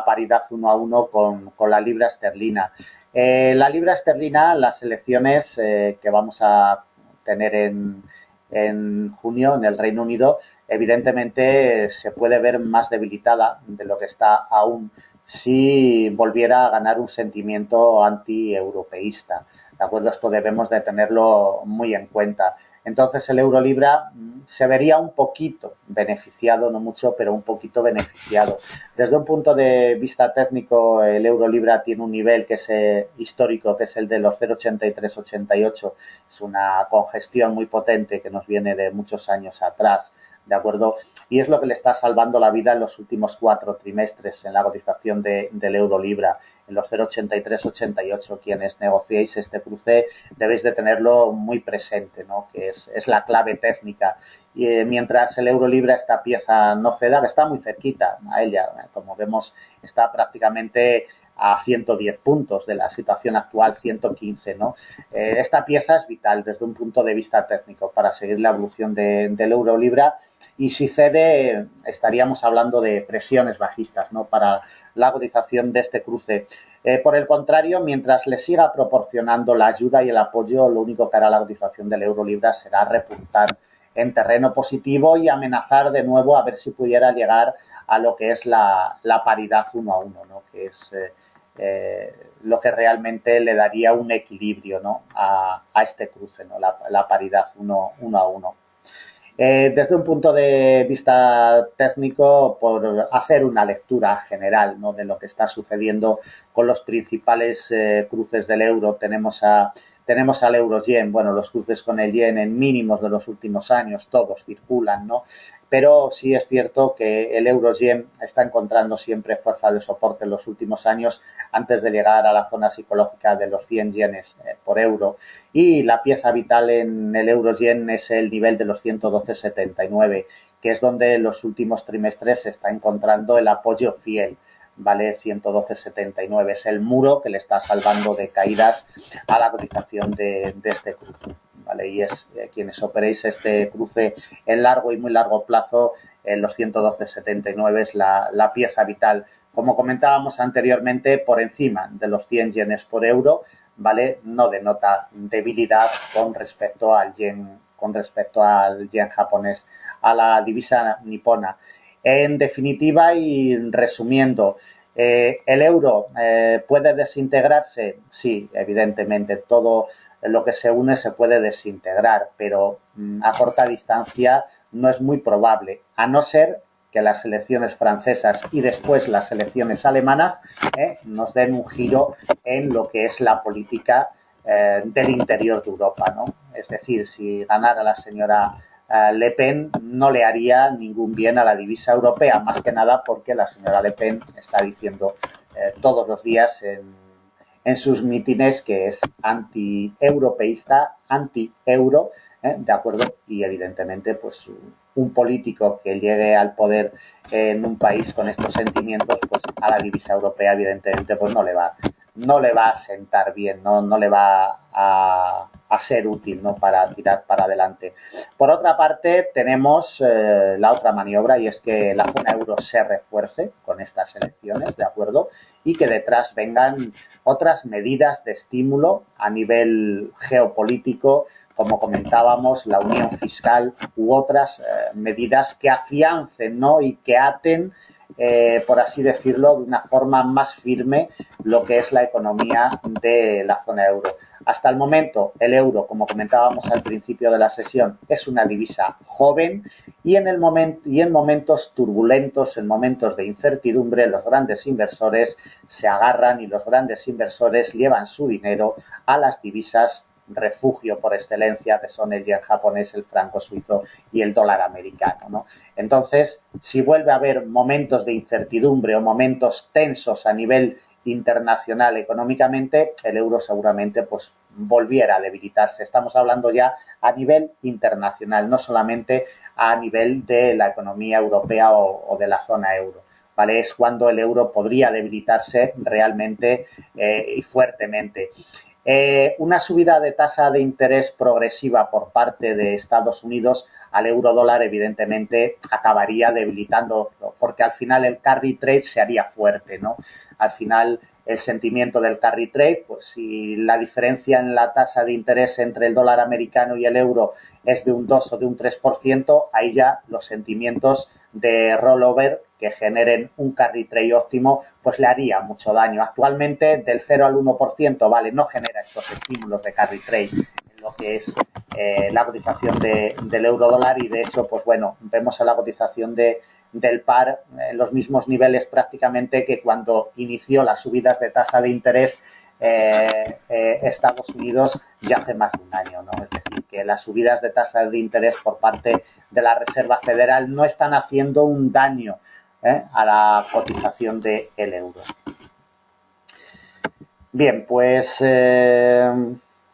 paridad 1-1 con la libra esterlina. La libra esterlina, las elecciones que vamos a tener en junio en el Reino Unido, evidentemente se puede ver más debilitada de lo que está aún si volviera a ganar un sentimiento anti-europeísta. ¿De acuerdo? Esto debemos de tenerlo muy en cuenta. Entonces el euro-libra se vería un poquito beneficiado, no mucho, pero un poquito beneficiado. Desde un punto de vista técnico, el euro-libra tiene un nivel que es histórico, que es el de los 0,8388. Es una congestión muy potente que nos viene de muchos años atrás, ¿de acuerdo? Y es lo que le está salvando la vida en los últimos 4 trimestres en la cotización del euro-libra, en los 0,8388. Quienes negociéis este cruce debéis de tenerlo muy presente, ¿no?, que es la clave técnica. Y mientras el euro-libra, esta pieza no ceda, que está muy cerquita a ella, como vemos, está prácticamente a 110 puntos de la situación actual, 115, ¿no? Esta pieza es vital desde un punto de vista técnico para seguir la evolución del euro-libra, y si cede estaríamos hablando de presiones bajistas, ¿no?, para la cotización de este cruce. Por el contrario, mientras le siga proporcionando la ayuda y el apoyo, lo único que hará la cotización del euro-libra será repuntar en terreno positivo y amenazar de nuevo a ver si pudiera llegar a lo que es la paridad 1-1, ¿no?, que es lo que realmente le daría un equilibrio, ¿no?, a este cruce, ¿no?, la paridad 1-1. Desde un punto de vista técnico, por hacer una lectura general, ¿no?, de lo que está sucediendo con los principales cruces del euro, tenemos al euro-yen. Bueno, los cruces con el yen en mínimos de los últimos años, todos circulan, ¿no? Pero sí es cierto que el euro-yen está encontrando siempre fuerza de soporte en los últimos años antes de llegar a la zona psicológica de los 100 yenes por euro. Y la pieza vital en el euro-yen es el nivel de los 112,79, que es donde en los últimos trimestres se está encontrando el apoyo fiel. Vale, 112,79 es el muro que le está salvando de caídas a la cotización de este cruce, ¿vale? Y es quienes operéis este cruce en largo y muy largo plazo, los 112,79 es la pieza vital. Como comentábamos anteriormente, por encima de los 100 yenes por euro, ¿vale?, no denota debilidad con respecto al yen japonés, a la divisa nipona. En definitiva y resumiendo, ¿el euro puede desintegrarse? Sí, evidentemente, todo lo que se une se puede desintegrar, pero a corta distancia no es muy probable, a no ser que las elecciones francesas y después las elecciones alemanas nos den un giro en lo que es la política del interior de Europa, ¿no? Es decir, si ganara la señora Le Pen, no le haría ningún bien a la divisa europea, más que nada porque la señora Le Pen está diciendo todos los días en sus mítines que es anti-europeísta, anti-euro, ¿de acuerdo? Y evidentemente, pues un político que llegue al poder en un país con estos sentimientos, pues a la divisa europea evidentemente pues no le va a sentar bien, no le va a ser útil, ¿no?, para tirar para adelante. Por otra parte, tenemos la otra maniobra, y es que la zona euro se refuerce con estas elecciones, ¿de acuerdo? Y que detrás vengan otras medidas de estímulo a nivel geopolítico, como comentábamos, la unión fiscal u otras medidas que afiancen, ¿no?, y que aten por así decirlo, de una forma más firme lo que es la economía de la zona euro. Hasta el momento, el euro, como comentábamos al principio de la sesión, es una divisa joven y en momentos turbulentos, en momentos de incertidumbre, los grandes inversores se agarran y los grandes inversores llevan su dinero a las divisas refugio por excelencia, que son el yen japonés, el franco suizo y el dólar americano, ¿no? Entonces, si vuelve a haber momentos de incertidumbre o momentos tensos a nivel internacional económicamente, el euro seguramente pues volviera a debilitarse. Estamos hablando ya a nivel internacional, no solamente a nivel de la economía europea o de la zona euro. ¿Vale? Es cuando el euro podría debilitarse realmente y fuertemente. Una subida de tasa de interés progresiva por parte de Estados Unidos al euro dólar evidentemente acabaría debilitándolo, porque al final el carry trade se haría fuerte, ¿no? Al final el sentimiento del carry trade, pues si la diferencia en la tasa de interés entre el dólar americano y el euro es de un 2 o de un 3%, ahí ya los sentimientos de rollover que generen un carry trade óptimo, pues le haría mucho daño. Actualmente del 0 al 1%, vale, no genera estos estímulos de carry trade en lo que es la cotización del euro dólar y de hecho, pues bueno, vemos a la cotización del par en los mismos niveles prácticamente que cuando inició las subidas de tasa de interés Estados Unidos ya hace más de un año, ¿no? Es decir, que las subidas de tasa de interés por parte de la Reserva Federal no están haciendo un daño a la cotización del euro. Bien, pues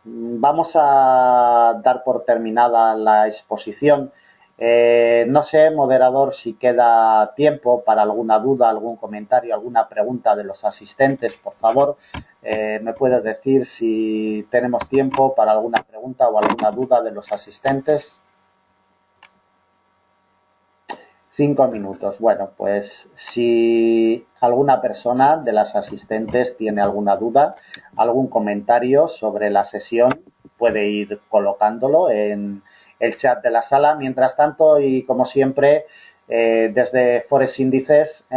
vamos a dar por terminada la exposición. No sé, moderador, si queda tiempo para alguna duda, algún comentario, alguna pregunta de los asistentes, por favor. ¿Me puedes decir si tenemos tiempo para alguna pregunta o alguna duda de los asistentes? 5 minutos. Bueno, pues si alguna persona de las asistentes tiene alguna duda, algún comentario sobre la sesión, puede ir colocándolo en el chat de la sala. Mientras tanto, y como siempre, desde Forex Índices,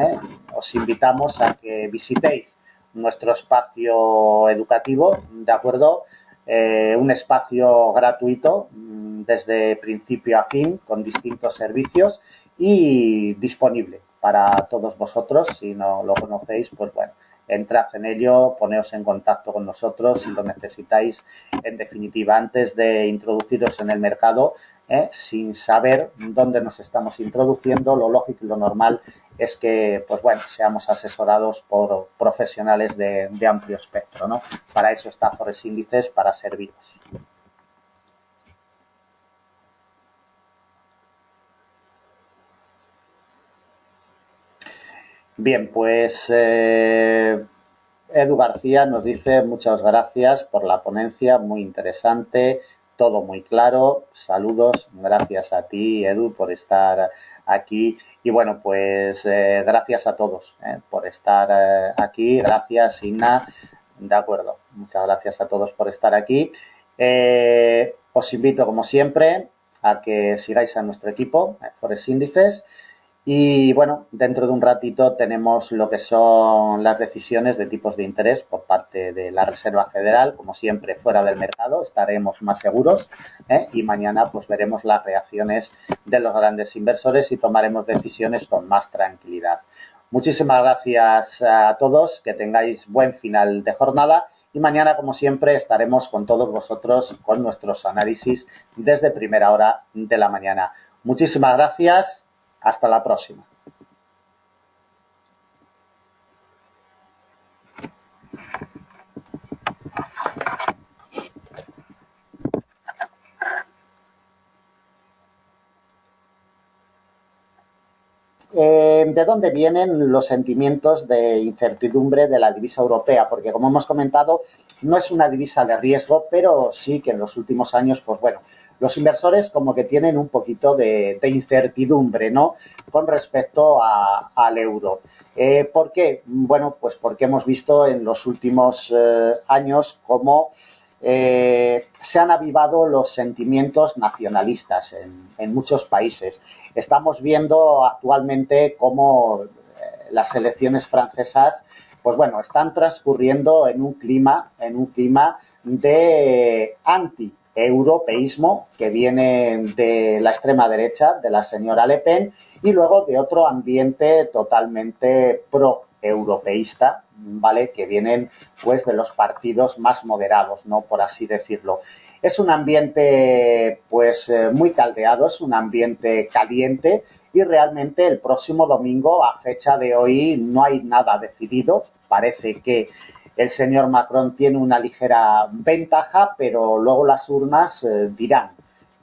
os invitamos a que visitéis nuestro espacio educativo, ¿de acuerdo? Un espacio gratuito desde principio a fin con distintos servicios y disponible para todos vosotros. Si no lo conocéis, pues bueno, entrad en ello, poneos en contacto con nosotros si lo necesitáis. En definitiva, antes de introduciros en el mercado, sin saber dónde nos estamos introduciendo, lo lógico y lo normal es que, pues bueno, seamos asesorados por profesionales de amplio espectro, ¿no? Para eso está Forex Índices, para serviros. Bien, pues Edu García nos dice muchas gracias por la ponencia, muy interesante, todo muy claro, saludos, gracias a ti, Edu, por estar aquí y bueno, pues gracias a todos por estar aquí, gracias Inna, de acuerdo, muchas gracias a todos por estar aquí. Os invito como siempre a que sigáis a nuestro equipo, Forex Índices. Y bueno, dentro de un ratito tenemos lo que son las decisiones de tipos de interés por parte de la Reserva Federal, como siempre fuera del mercado, estaremos más seguros y mañana pues veremos las reacciones de los grandes inversores y tomaremos decisiones con más tranquilidad. Muchísimas gracias a todos, que tengáis buen final de jornada y mañana como siempre estaremos con todos vosotros con nuestros análisis desde primera hora de la mañana. Muchísimas gracias. Hasta la próxima. ¿De dónde vienen los sentimientos de incertidumbre de la divisa europea? Porque, como hemos comentado, no es una divisa de riesgo, pero sí que en los últimos años, pues bueno, los inversores como que tienen un poquito de incertidumbre, ¿no? Con respecto al euro. ¿Por qué? Bueno, pues porque hemos visto en los últimos años cómo se han avivado los sentimientos nacionalistas en muchos países. Estamos viendo actualmente cómo las elecciones francesas, pues bueno, están transcurriendo en un clima de anti-europeísmo que viene de la extrema derecha, de la señora Le Pen, y luego de otro ambiente totalmente pro-europeísta, ¿vale? Que vienen pues de los partidos más moderados, ¿no? Por así decirlo. Es un ambiente pues muy caldeado, es un ambiente caliente y realmente el próximo domingo, a fecha de hoy, no hay nada decidido. Parece que el señor Macron tiene una ligera ventaja, pero luego las urnas dirán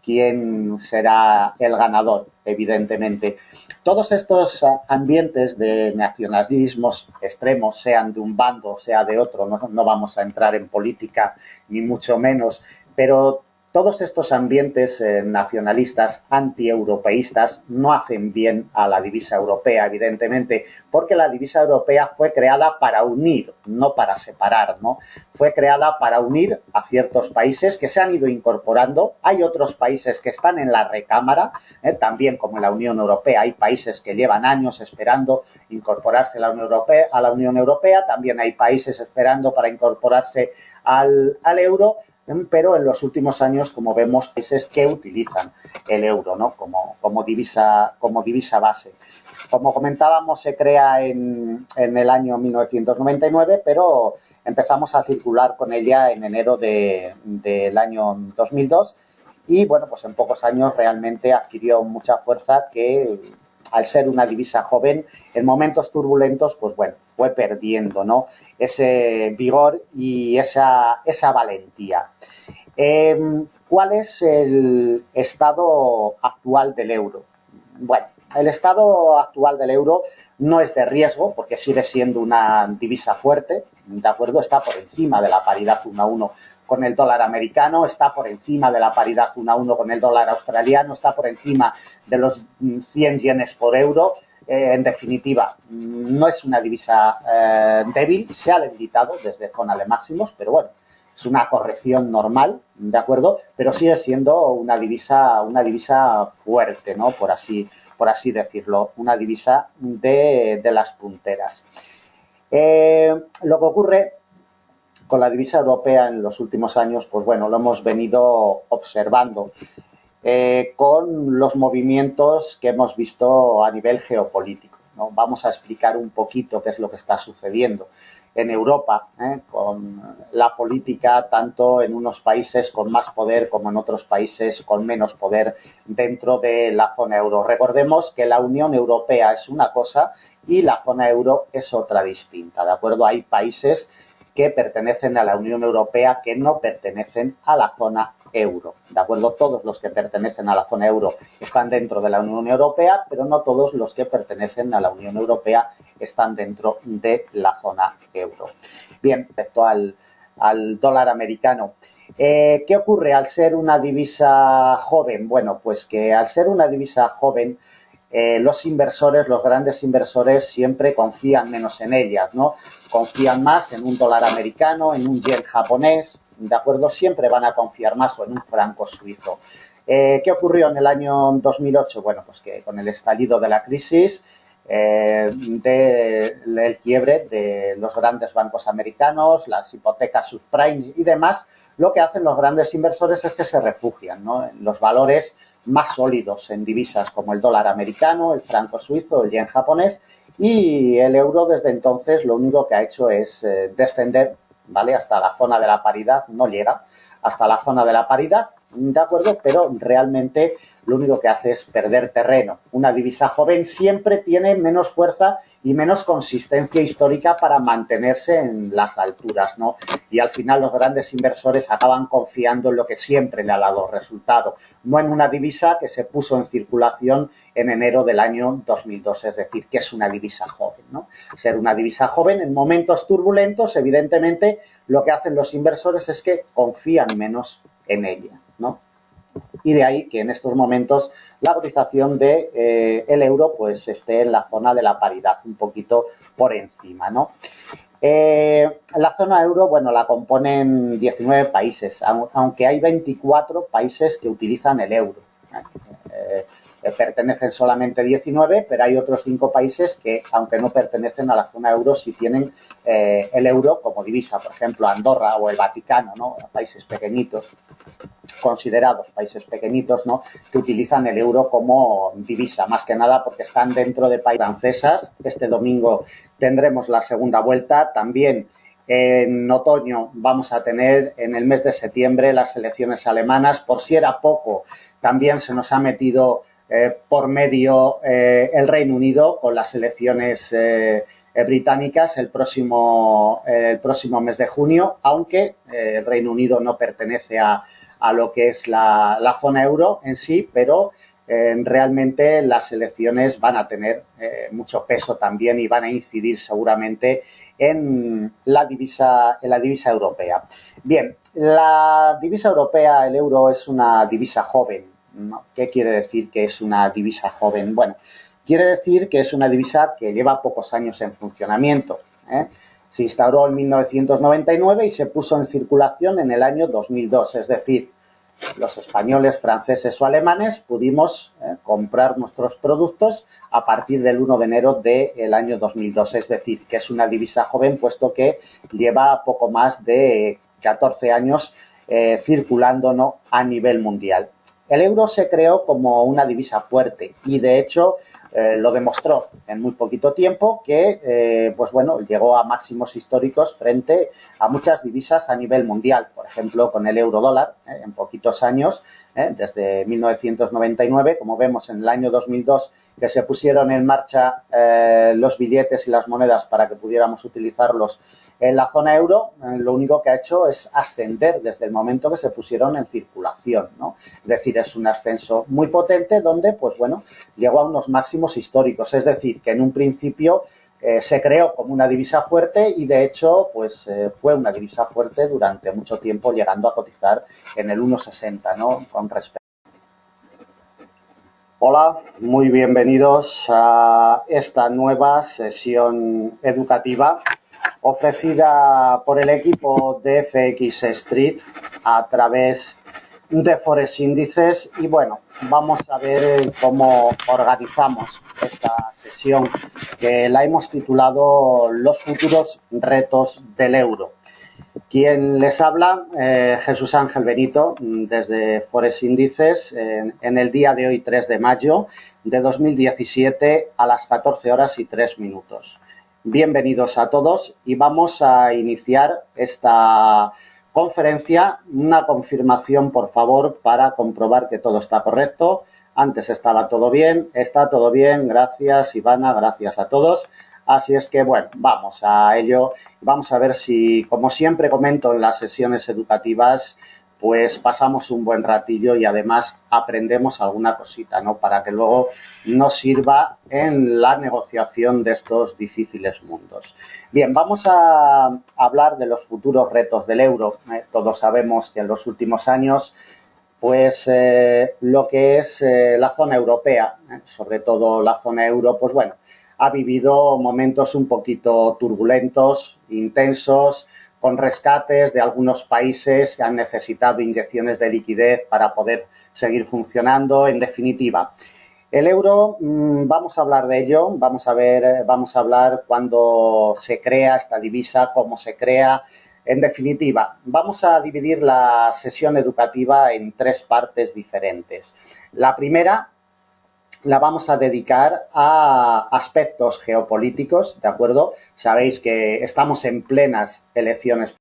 quién será el ganador, evidentemente. Todos estos ambientes de nacionalismos extremos, sean de un bando, sea de otro, no vamos a entrar en política ni mucho menos, pero todos estos ambientes nacionalistas, antieuropeístas, no hacen bien a la divisa europea, evidentemente, porque la divisa europea fue creada para unir, no para separar, ¿no? Fue creada para unir a ciertos países que se han ido incorporando. Hay otros países que están en la recámara, también como en la Unión Europea. Hay países que llevan años esperando incorporarse a la Unión Europea. También hay países esperando para incorporarse al euro. Pero en los últimos años, como vemos, países que utilizan el euro, ¿no? como divisa base. Como comentábamos, se crea en el año 1999, pero empezamos a circular con ella en enero del año 2002 y, bueno, pues en pocos años realmente adquirió mucha fuerza que, al ser una divisa joven, en momentos turbulentos, pues bueno, fue perdiendo, ¿no? Ese vigor y esa valentía. ¿Cuál es el estado actual del euro? Bueno, el estado actual del euro no es de riesgo porque sigue siendo una divisa fuerte, ¿de acuerdo? Está por encima de la paridad 1 a 1 con el dólar americano, está por encima de la paridad 1 a 1 con el dólar australiano, está por encima de los 100 yenes por euro. En definitiva, no es una divisa débil, se ha debilitado desde zona de máximos, pero bueno, es una corrección normal, ¿de acuerdo? Pero sigue siendo una divisa fuerte, ¿no? Por así decirlo, una divisa de las punteras. Lo que ocurre con la divisa europea en los últimos años, pues bueno, lo hemos venido observando con los movimientos que hemos visto a nivel geopolítico, ¿no? Vamos a explicar un poquito qué es lo que está sucediendo en Europa, con la política tanto en unos países con más poder como en otros países con menos poder dentro de la zona euro. Recordemos que la Unión Europea es una cosa y la zona euro es otra distinta, ¿de acuerdo? Hay países que pertenecen a la Unión Europea que no pertenecen a la zona euro, ¿de acuerdo? Todos los que pertenecen a la zona euro están dentro de la Unión Europea, pero no todos los que pertenecen a la Unión Europea están dentro de la zona euro. Bien, respecto al dólar americano, ¿qué ocurre al ser una divisa joven? Bueno, pues que al ser una divisa joven, los inversores, los grandes inversores, siempre confían menos en ellas, ¿no? Confían más en un dólar americano, en un yen japonés, ¿de acuerdo? Siempre van a confiar más o en un franco suizo. ¿Qué ocurrió en el año 2008? Bueno, pues que con el estallido de la crisis, del quiebre de los grandes bancos americanos, las hipotecas subprime y demás, lo que hacen los grandes inversores es que se refugian, ¿no?, en los valores más sólidos en divisas como el dólar americano, el franco suizo, el yen japonés, y el euro desde entonces lo único que ha hecho es descender, ¿vale?, hasta la zona de la paridad. No llega hasta la zona de la paridad, ¿de acuerdo? Pero realmente lo único que hace es perder terreno. Una divisa joven siempre tiene menos fuerza y menos consistencia histórica para mantenerse en las alturas, ¿no? Y al final los grandes inversores acaban confiando en lo que siempre le ha dado resultado, no en una divisa que se puso en circulación en enero del año 2002, es decir, que es una divisa joven, ¿no? Ser una divisa joven en momentos turbulentos, evidentemente, lo que hacen los inversores es que confían menos en ella, ¿no? Y de ahí que en estos momentos la cotización de el euro pues esté en la zona de la paridad, un poquito por encima, ¿no? La zona euro, bueno, la componen 19 países, aunque hay 24 países que utilizan el euro. pertenecen solamente 19, pero hay otros 5 países que, aunque no pertenecen a la zona euro, sí tienen el euro como divisa. Por ejemplo, Andorra o el Vaticano, ¿no? Países pequeñitos, considerados países pequeñitos, ¿no? Que utilizan el euro como divisa, más que nada porque están dentro de países francesas. Este domingo tendremos la segunda vuelta. También en otoño vamos a tener, en el mes de septiembre, las elecciones alemanas. Por si era poco, también se nos ha metido por medio el Reino Unido con las elecciones británicas el próximo mes de junio, aunque el Reino Unido no pertenece a lo que es la zona euro en sí, pero realmente las elecciones van a tener mucho peso también y van a incidir seguramente en la divisa europea. Bien, la divisa europea, el euro, es una divisa joven, ¿no? ¿Qué quiere decir que es una divisa joven? Bueno, quiere decir que es una divisa que lleva pocos años en funcionamiento, ¿eh? Se instauró en 1999 y se puso en circulación en el año 2002, es decir, los españoles, franceses o alemanes pudimos comprar nuestros productos a partir del 1 de enero del año 2002. Es decir, que es una divisa joven, puesto que lleva poco más de 14 años circulando, ¿no?, a nivel mundial. El euro se creó como una divisa fuerte y, de hecho, lo demostró en muy poquito tiempo que, pues bueno, llegó a máximos históricos frente a muchas divisas a nivel mundial. Por ejemplo, con el euro-dólar, en poquitos años, desde 1999, como vemos en el año 2002, que se pusieron en marcha los billetes y las monedas para que pudiéramos utilizarlos en la zona euro, lo único que ha hecho es ascender desde el momento que se pusieron en circulación, ¿no? Es decir, es un ascenso muy potente donde, pues bueno, llegó a unos máximos históricos. Es decir, que en un principio se creó como una divisa fuerte y, de hecho, pues fue una divisa fuerte durante mucho tiempo, llegando a cotizar en el 1,60, ¿no?, con respecto. Hola, muy bienvenidos a esta nueva sesión educativa ofrecida por el equipo de FX Street a través de Forex Índices. Y bueno, vamos a ver cómo organizamos esta sesión, que la hemos titulado Los futuros retos del euro. Quien les habla, Jesús Ángel Benito, desde Forex Índices, en el día de hoy, 3 de mayo de 2017, a las 14 horas y 3 minutos. Bienvenidos a todos y vamos a iniciar esta conferencia. Una confirmación, por favor, para comprobar que todo está correcto. Antes estaba todo bien, está todo bien. Gracias, Ivana, gracias a todos. Así es que, bueno, vamos a ello. Vamos a ver si, como siempre comento en las sesiones educativas, pues pasamos un buen ratillo y además aprendemos alguna cosita, ¿no?, para que luego nos sirva en la negociación de estos difíciles mundos. Bien, vamos a hablar de los futuros retos del euro. Todos sabemos que en los últimos años, pues lo que es la zona europea, sobre todo la zona euro, pues bueno, ha vivido momentos un poquito turbulentos, intensos, con rescates de algunos países que han necesitado inyecciones de liquidez para poder seguir funcionando. En definitiva, el euro, vamos a hablar de ello, vamos a hablar cuándo se crea esta divisa, cómo se crea. En definitiva, vamos a dividir la sesión educativa en 3 partes diferentes. La primera la vamos a dedicar a aspectos geopolíticos, ¿de acuerdo? Sabéis que estamos en plenas elecciones